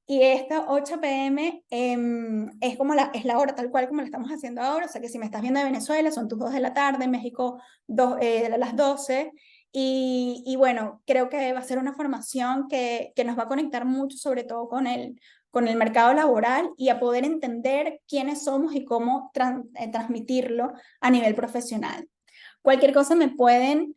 y esta 8 p.m. es la hora tal cual como lo estamos haciendo ahora, o sea que si me estás viendo de Venezuela son tus 2 de la tarde, en México las 12, y bueno, creo que va a ser una formación que nos va a conectar mucho, sobre todo con el mercado laboral y a poder entender quiénes somos y cómo transmitirlo a nivel profesional. Cualquier cosa me pueden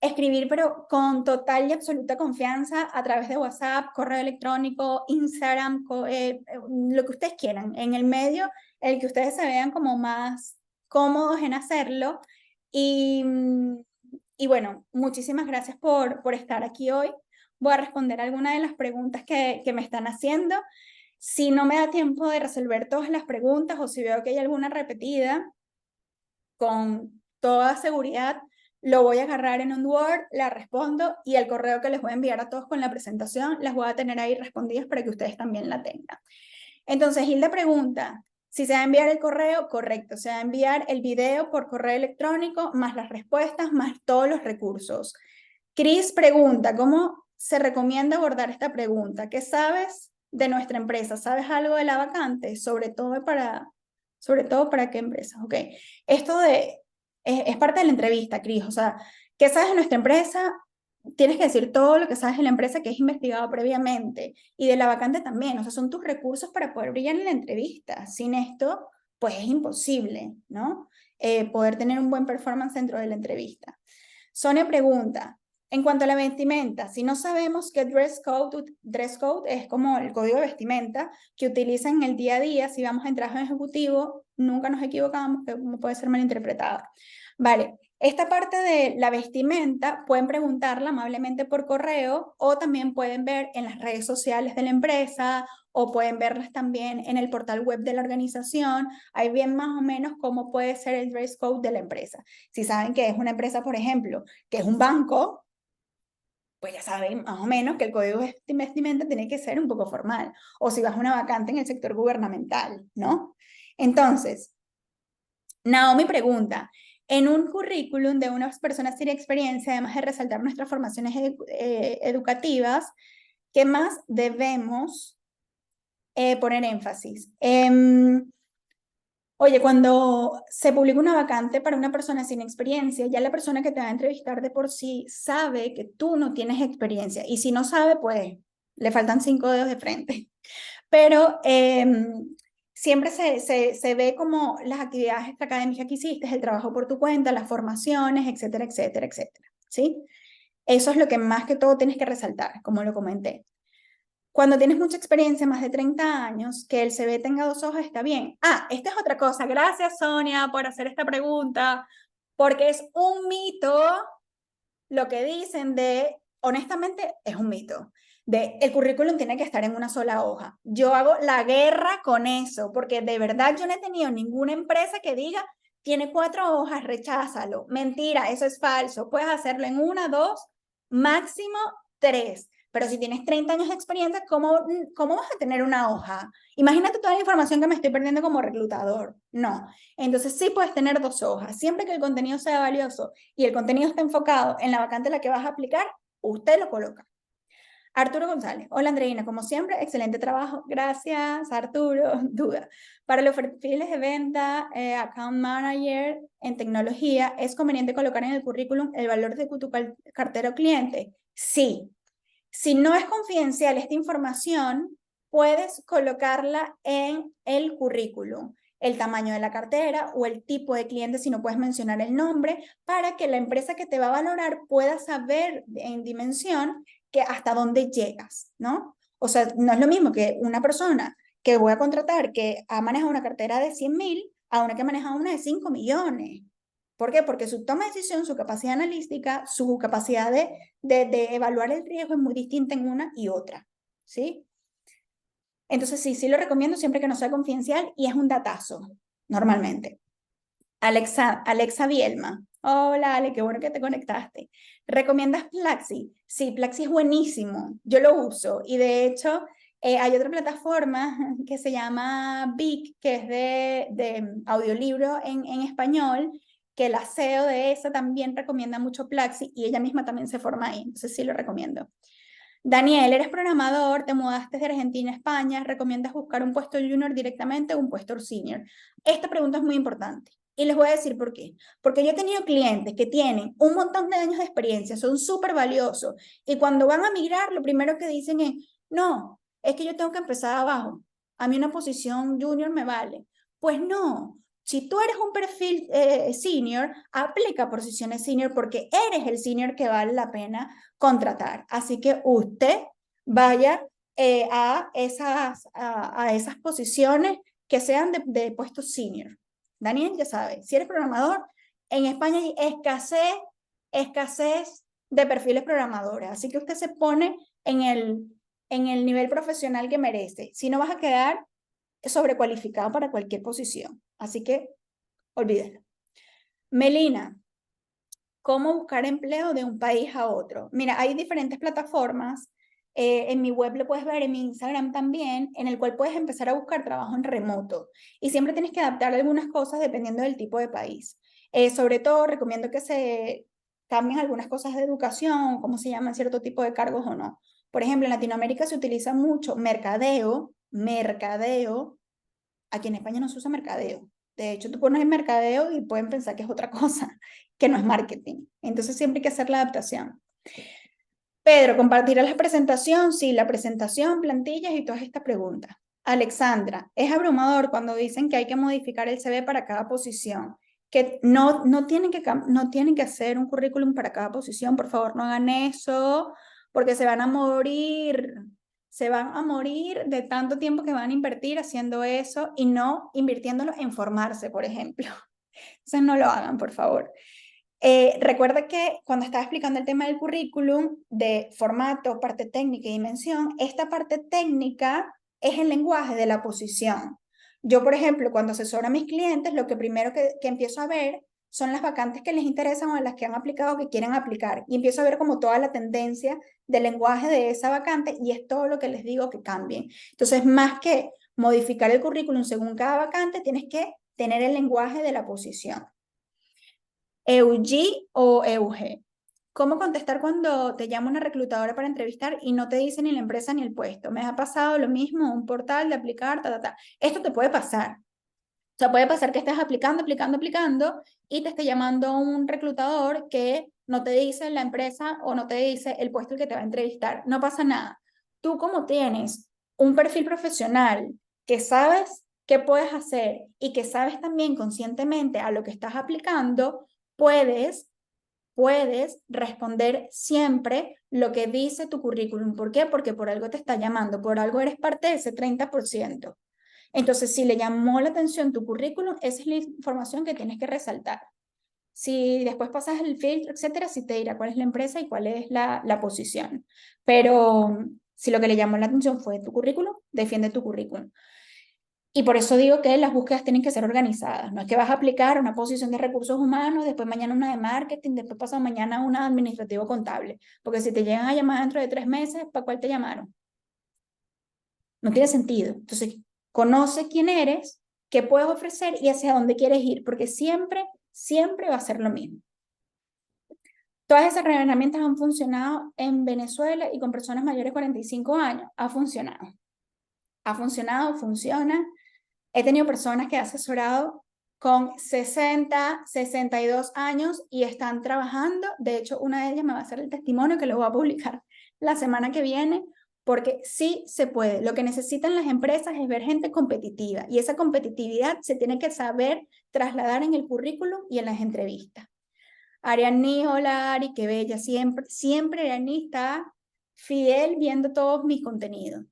escribir, pero con total y absoluta confianza a través de WhatsApp, correo electrónico, Instagram, lo que ustedes quieran, en el medio, el que ustedes se vean como más cómodos en hacerlo. Y, y bueno, muchísimas gracias por estar aquí hoy. Voy a responder algunas de las preguntas que me están haciendo. Si no me da tiempo de resolver todas las preguntas o si veo que hay alguna repetida, con toda seguridad lo voy a agarrar en un Word, la respondo y el correo que les voy a enviar a todos con la presentación las voy a tener ahí respondidas para que ustedes también la tengan. Entonces, Hilda pregunta, si se va a enviar el correo, correcto, se va a enviar el video por correo electrónico, más las respuestas, más todos los recursos. Chris pregunta, ¿cómo se recomienda abordar esta pregunta? ¿Qué sabes de nuestra empresa? ¿Sabes algo de la vacante? Sobre todo para qué empresas. Ok, esto es parte de la entrevista, Chris, o sea, ¿qué sabes de nuestra empresa? Tienes que decir todo lo que sabes de la empresa que es investigado previamente y de la vacante también, o sea, son tus recursos para poder brillar en la entrevista. Sin esto, pues es imposible, ¿no? Poder tener un buen performance dentro de la entrevista. Sonia pregunta, en cuanto a la vestimenta, si no sabemos qué dress code es como el código de vestimenta que utilizan en el día a día, si vamos en traje ejecutivo, nunca nos equivocamos, que puede ser malinterpretada. Vale, esta parte de la vestimenta pueden preguntarla amablemente por correo o también pueden ver en las redes sociales de la empresa o pueden verlas también en el portal web de la organización. Ahí bien más o menos cómo puede ser el dress code de la empresa. Si saben que es una empresa, por ejemplo, que es un banco, pues ya saben más o menos que el código de vestimenta tiene que ser un poco formal. O si vas a una vacante en el sector gubernamental, ¿no? Entonces, Naomi pregunta, en un currículum de unas personas sin experiencia, además de resaltar nuestras formaciones educativas, ¿qué más debemos poner énfasis? Oye, cuando se publica una vacante para una persona sin experiencia, ya la persona que te va a entrevistar de por sí sabe que tú no tienes experiencia. Y si no sabe, pues le faltan 5 dedos de frente. Pero siempre se ve como las actividades académicas que hiciste, el trabajo por tu cuenta, las formaciones, etcétera, etcétera, etcétera. ¿Sí? Eso es lo que más que todo tienes que resaltar, como lo comenté. Cuando tienes mucha experiencia, más de 30 años, que el CV tenga 2 hojas está bien. Ah, esta es otra cosa. Gracias, Sonia, por hacer esta pregunta, porque es un mito lo que dicen honestamente, es un mito, el currículum tiene que estar en una sola hoja. Yo hago la guerra con eso, porque de verdad yo no he tenido ninguna empresa que diga, tiene 4 hojas, recházalo. Mentira, eso es falso. Puedes hacerlo en 1, 2, máximo 3. Pero si tienes 30 años de experiencia, ¿cómo vas a tener una hoja? Imagínate toda la información que me estoy perdiendo como reclutador. No. Entonces sí puedes tener 2 hojas, siempre que el contenido sea valioso y el contenido está enfocado en la vacante a la que vas a aplicar, usted lo coloca. Arturo González. Hola Andreina, como siempre, excelente trabajo. Gracias, Arturo. Duda. Para los perfiles de venta, account manager en tecnología, ¿es conveniente colocar en el currículum el valor de tu cartera o cliente? Sí. Si no es confidencial esta información, puedes colocarla en el currículum, el tamaño de la cartera o el tipo de cliente, si no puedes mencionar el nombre, para que la empresa que te va a valorar pueda saber en dimensión que hasta dónde llegas, ¿no? O sea, no es lo mismo que una persona que voy a contratar que ha manejado una cartera de 100.000 a una que maneja una de 5 millones. ¿Por qué? Porque su toma de decisión, su capacidad analítica, su capacidad de evaluar el riesgo es muy distinta en una y otra, ¿sí? Entonces sí lo recomiendo siempre que no sea confidencial y es un datazo, normalmente. Alexa Bielma. Hola, Ale, qué bueno que te conectaste. ¿Recomiendas Plaxi? Sí, Plaxi es buenísimo. Yo lo uso y de hecho hay otra plataforma que se llama Vic, que es de audiolibro en español, que la CEO de esa también recomienda mucho Plaxi y ella misma también se forma ahí. Entonces sí lo recomiendo. Daniel, eres programador, te mudaste de Argentina a España, ¿recomiendas buscar un puesto junior directamente o un puesto senior? Esta pregunta es muy importante y les voy a decir por qué. Porque yo he tenido clientes que tienen un montón de años de experiencia, son súper valiosos y cuando van a migrar lo primero que dicen es, no, es que yo tengo que empezar abajo, a mí una posición junior me vale. Pues no, si tú eres un perfil senior, aplica posiciones senior porque eres el senior que vale la pena contratar. Así que usted vaya a esas posiciones que sean de puestos senior. Daniel, ya sabe, si eres programador, en España hay escasez de perfiles programadores. Así que usted se pone en el nivel profesional que merece. Si no vas a quedar sobrecualificado para cualquier posición. Así que olvídelo. Melina, ¿cómo buscar empleo de un país a otro? Mira, hay diferentes plataformas. En mi web lo puedes ver, en mi Instagram también, en el cual puedes empezar a buscar trabajo en remoto. Y siempre tienes que adaptar algunas cosas dependiendo del tipo de país. Sobre todo, recomiendo que se cambien algunas cosas de educación, cómo se llaman cierto tipo de cargos o no. Por ejemplo, en Latinoamérica se utiliza mucho mercadeo. Aquí en España no se usa mercadeo. De hecho, tú pones mercadeo y pueden pensar que es otra cosa, que no es marketing. Entonces siempre hay que hacer la adaptación. Pedro, ¿compartirás la presentación? Sí, la presentación, plantillas y todas estas preguntas. Alexandra, es abrumador cuando dicen que hay que modificar el CV para cada posición, que no tienen que hacer un currículum para cada posición, por favor, no hagan eso, porque se van a morir de tanto tiempo que van a invertir haciendo eso y no invirtiéndolo en formarse, por ejemplo. Entonces no lo hagan, por favor. Recuerda que cuando estaba explicando el tema del currículum, de formato, parte técnica y dimensión, esta parte técnica es el lenguaje de la posición. Yo, por ejemplo, cuando asesoro a mis clientes, lo que primero que empiezo a ver son las vacantes que les interesan o las que han aplicado o que quieren aplicar. Y empiezo a ver como toda la tendencia del lenguaje de esa vacante y es todo lo que les digo que cambien. Entonces, más que modificar el currículum según cada vacante, tienes que tener el lenguaje de la posición. EUG o EUG. ¿Cómo contestar cuando te llama una reclutadora para entrevistar y no te dice ni la empresa ni el puesto? Me ha pasado lo mismo, un portal de aplicar, Esto te puede pasar. O sea, puede pasar que estés aplicando y te esté llamando un reclutador que no te dice la empresa o no te dice el puesto el que te va a entrevistar. No pasa nada. Tú como tienes un perfil profesional que sabes qué puedes hacer y que sabes también conscientemente a lo que estás aplicando, puedes responder siempre lo que dice tu currículum. ¿Por qué? Porque por algo te está llamando, por algo eres parte de ese 30%. Entonces, si le llamó la atención tu currículum, esa es la información que tienes que resaltar. Si después pasas el filtro, etcétera, sí te dirá cuál es la empresa y cuál es la posición. Pero si lo que le llamó la atención fue tu currículum, defiende tu currículum. Y por eso digo que las búsquedas tienen que ser organizadas. No es que vas a aplicar una posición de recursos humanos, después mañana una de marketing, después pasado mañana una administrativo contable. Porque si te llegan a llamar dentro de 3 meses, ¿para cuál te llamaron? No tiene sentido. Entonces, conoce quién eres, qué puedes ofrecer y hacia dónde quieres ir, porque siempre va a ser lo mismo. Todas esas herramientas han funcionado en Venezuela y con personas mayores de 45 años. Ha funcionado. Ha funcionado, funciona. He tenido personas que he asesorado con 62 años y están trabajando. De hecho, una de ellas me va a hacer el testimonio que lo voy a publicar la semana que viene, porque sí se puede. Lo que necesitan las empresas es ver gente competitiva y esa competitividad se tiene que saber trasladar en el currículum y en las entrevistas. Ariani, hola Ari, qué bella. Siempre Ariani está fidel viendo todos mis contenidos.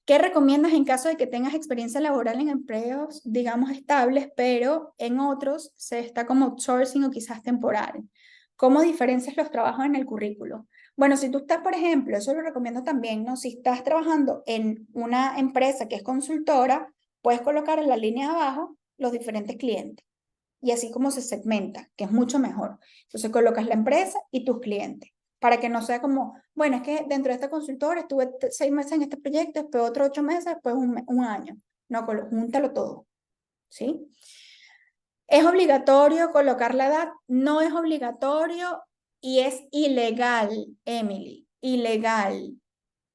¿Qué recomiendas en caso de que tengas experiencia laboral en empleos, digamos, estables, pero en otros se está como outsourcing o quizás temporal? ¿Cómo diferencias los trabajos en el currículo? Bueno, si tú estás, por ejemplo, eso lo recomiendo también, ¿no? Si estás trabajando en una empresa que es consultora, puedes colocar en la línea de abajo los diferentes clientes. y así como se segmenta, que es mucho mejor. Entonces colocas la empresa y tus clientes, para que no sea como, bueno, es que dentro de esta consultora estuve 6 meses en este proyecto, después otros 8 meses, después un año. No, júntalo todo, ¿sí? ¿Es obligatorio colocar la edad? No es obligatorio y es ilegal, Emily, ilegal,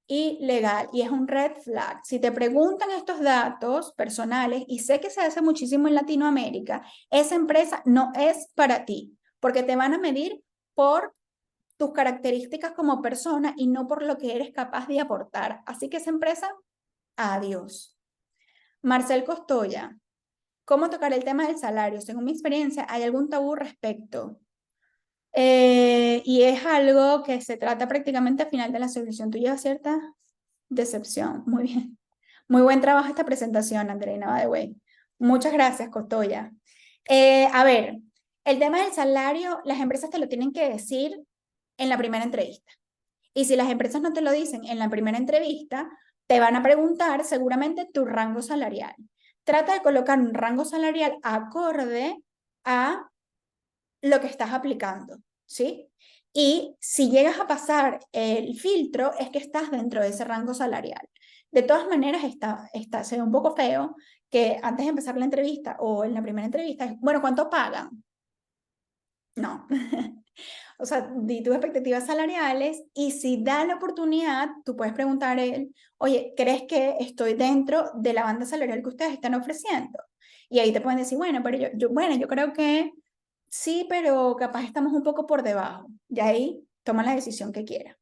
ilegal y es un red flag. Si te preguntan estos datos personales, y sé que se hace muchísimo en Latinoamérica, esa empresa no es para ti, porque te van a medir por tus características como persona y no por lo que eres capaz de aportar. Así que esa empresa, adiós. Marcel Costoya, ¿cómo tocar el tema del salario? Según mi experiencia, ¿hay algún tabú respecto? Y es algo que se trata prácticamente al final de la solución. Tú llevas cierta decepción. Muy bien. Muy buen trabajo esta presentación, Andreina, by the way. Muchas gracias, Costoya. A ver, el tema del salario, las empresas te lo tienen que decir en la primera entrevista. Y si las empresas no te lo dicen en la primera entrevista, te van a preguntar seguramente tu rango salarial. Trata de colocar un rango salarial acorde a lo que estás aplicando, ¿sí? Y si llegas a pasar el filtro, es que estás dentro de ese rango salarial. De todas maneras, se ve un poco feo que antes de empezar la entrevista o en la primera entrevista, bueno, ¿cuánto pagan? No. O sea, di tus expectativas salariales y si da la oportunidad, tú puedes preguntar a él, oye, ¿crees que estoy dentro de la banda salarial que ustedes están ofreciendo? Y ahí te pueden decir, bueno, pero bueno, yo creo que sí, pero capaz estamos un poco por debajo. Y ahí toma la decisión que quiera.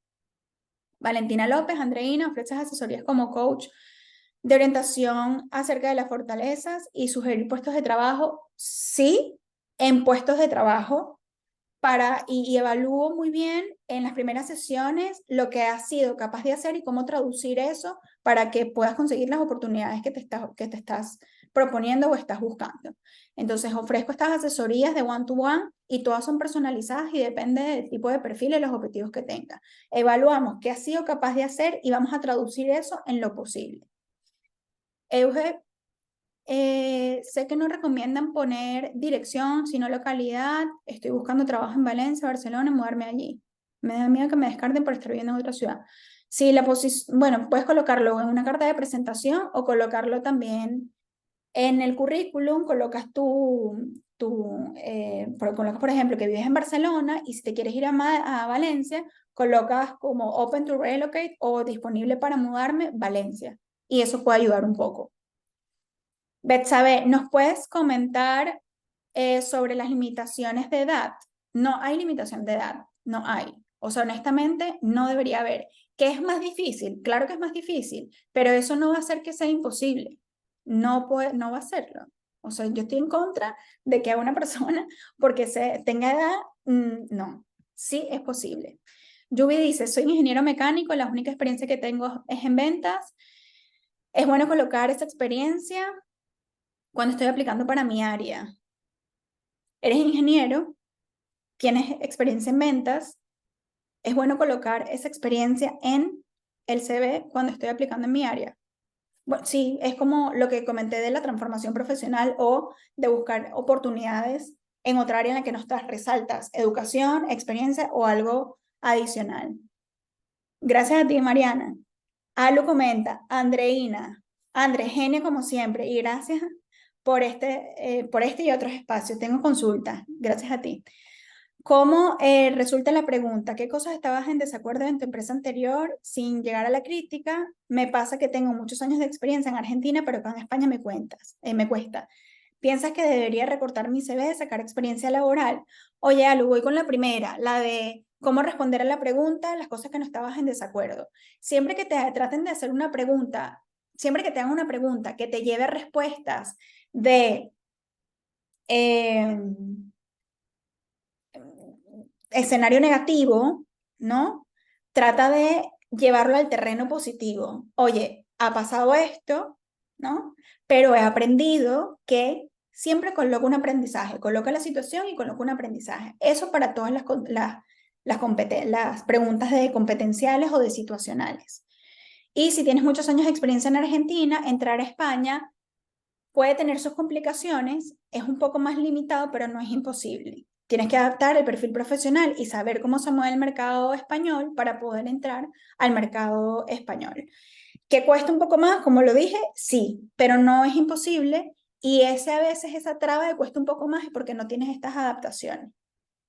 Valentina López, Andreina, ofreces asesorías como coach de orientación acerca de las fortalezas y sugerir puestos de trabajo. Sí, en puestos de trabajo y evalúo muy bien en las primeras sesiones lo que has sido capaz de hacer y cómo traducir eso para que puedas conseguir las oportunidades que te estás proponiendo o estás buscando. Entonces ofrezco estas asesorías de one-to-one y todas son personalizadas y depende del tipo de perfil y los objetivos que tenga. Evaluamos qué has sido capaz de hacer y vamos a traducir eso en lo posible. Euge, sé que no recomiendan poner dirección, sino localidad. Estoy buscando trabajo en Valencia, Barcelona, mudarme allí. Me da miedo que me descarten por estar viviendo en otra ciudad. Sí, bueno, puedes colocarlo en una carta de presentación o colocarlo también en el currículum, colocas colocas, por ejemplo, que vives en Barcelona y si te quieres ir a Valencia, colocas como open to relocate o disponible para mudarme, Valencia. Y eso puede ayudar un poco. Betsabe, ¿nos puedes comentar sobre las limitaciones de edad? No hay limitación de edad, no hay. O sea, honestamente, no debería haber. ¿Qué es más difícil? Claro que es más difícil, pero eso no va a hacer que sea imposible. No va a serlo. O sea, yo estoy en contra de que a una persona, porque tenga edad, no. Sí es posible. Yubi dice, soy ingeniero mecánico, la única experiencia que tengo es en ventas. Es bueno colocar esa experiencia cuando estoy aplicando para mi área. Eres ingeniero, tienes experiencia en ventas, es bueno colocar esa experiencia en el CV cuando estoy aplicando en mi área. Bueno, sí, es como lo que comenté de la transformación profesional o de buscar oportunidades en otra área en la que no estás, resaltas educación, experiencia o algo adicional. Gracias a ti, Mariana. Alu comenta, Andreina, André, genio como siempre, y gracias por este y otros espacios. Tengo consultas, gracias a ti. ¿Cómo resulta la pregunta? ¿Qué cosas estabas en desacuerdo en tu empresa anterior sin llegar a la crítica? Me pasa que tengo muchos años de experiencia en Argentina, pero acá en España me cuesta. ¿Piensas que debería recortar mi CV, sacar experiencia laboral? Oye, Alu, voy con la primera, la de cómo responder a la pregunta, las cosas que no estabas en desacuerdo. Siempre que te traten de hacer una pregunta, siempre que te hagan una pregunta que te lleve a respuestas de escenario negativo, ¿no? Trata de llevarlo al terreno positivo. Oye, ha pasado esto, ¿no? Pero he aprendido que siempre coloco un aprendizaje, coloca la situación y coloco un aprendizaje. Eso para todas las preguntas de competenciales o de situacionales. Y si tienes muchos años de experiencia en Argentina, entrar a España puede tener sus complicaciones, es un poco más limitado, pero no es imposible. Tienes que adaptar el perfil profesional y saber cómo se mueve el mercado español para poder entrar al mercado español. ¿Que cuesta un poco más? Como lo dije, sí, pero no es imposible y ese a veces esa traba de cuesta un poco más es porque no tienes estas adaptaciones,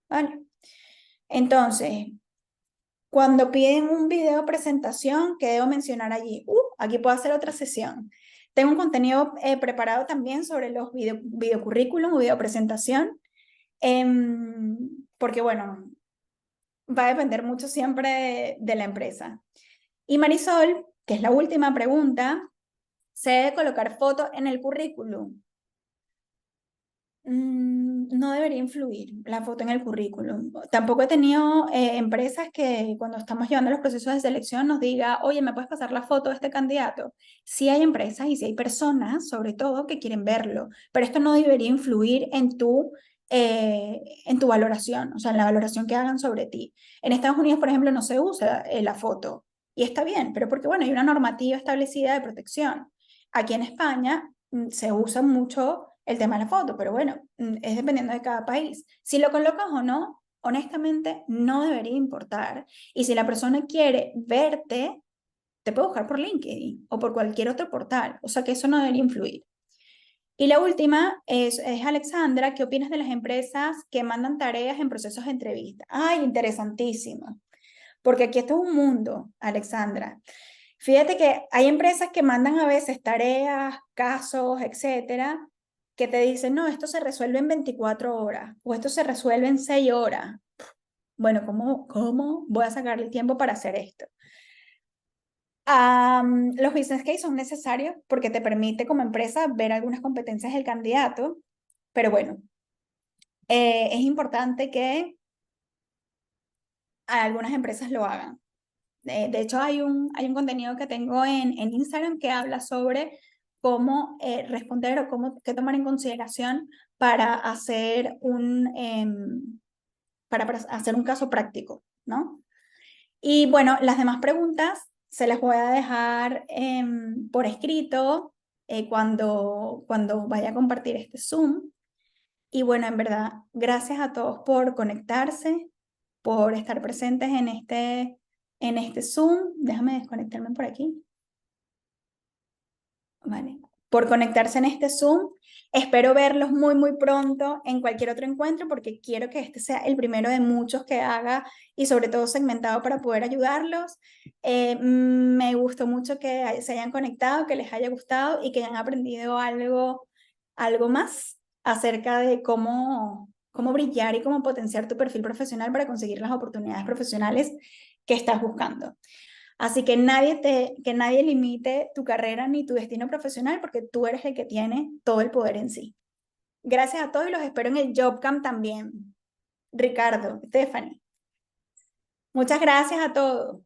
¿vale? Entonces, cuando piden un video presentación, ¿qué debo mencionar allí? Aquí puedo hacer otra sesión. Tengo un contenido preparado también sobre los video currículum o video presentación, porque bueno, va a depender mucho siempre de la empresa. Y Marisol, que es la última pregunta, ¿se debe colocar foto en el currículum? No debería influir la foto en el currículum. Tampoco he tenido empresas que cuando estamos llevando los procesos de selección nos diga, oye, ¿me puedes pasar la foto de este candidato? Sí hay empresas y sí hay personas, sobre todo, que quieren verlo, pero esto no debería influir en tu valoración, o sea, en la valoración que hagan sobre ti. En Estados Unidos, por ejemplo, no se usa la foto y está bien, pero porque, bueno, hay una normativa establecida de protección. Aquí en España se usa mucho el tema de la foto, pero bueno, es dependiendo de cada país. Si lo colocas o no, honestamente no debería importar. Y si la persona quiere verte, te puede buscar por LinkedIn o por cualquier otro portal. O sea que eso no debería influir. Y la última es Alexandra, ¿qué opinas de las empresas que mandan tareas en procesos de entrevista? Ay, interesantísimo. Porque aquí esto es un mundo, Alexandra. Fíjate que hay empresas que mandan a veces tareas, casos, etcétera, que te dicen, no, esto se resuelve en 24 horas o esto se resuelve en 6 horas. Bueno, ¿cómo voy a sacar el tiempo para hacer esto? Los business case son necesarios porque te permite como empresa ver algunas competencias del candidato, pero bueno, es importante que algunas empresas lo hagan. De hecho, hay un contenido que tengo en Instagram que habla sobre cómo responder o qué tomar en consideración para para hacer un caso práctico, ¿no? Y bueno, las demás preguntas se las voy a dejar por escrito cuando vaya a compartir este Zoom. Y bueno, en verdad, gracias a todos por conectarse, por estar presentes en este Zoom. Déjame desconectarme por aquí. Vale. Por conectarse en este Zoom. Espero verlos muy, muy pronto en cualquier otro encuentro porque quiero que este sea el primero de muchos que haga y sobre todo segmentado para poder ayudarlos. Me gustó mucho que se hayan conectado, que les haya gustado y que hayan aprendido algo más acerca de cómo brillar y cómo potenciar tu perfil profesional para conseguir las oportunidades profesionales que estás buscando. Así que nadie limite tu carrera ni tu destino profesional porque tú eres el que tiene todo el poder en sí. Gracias a todos y los espero en el JobCamp también. Ricardo, Stephanie. Muchas gracias a todos.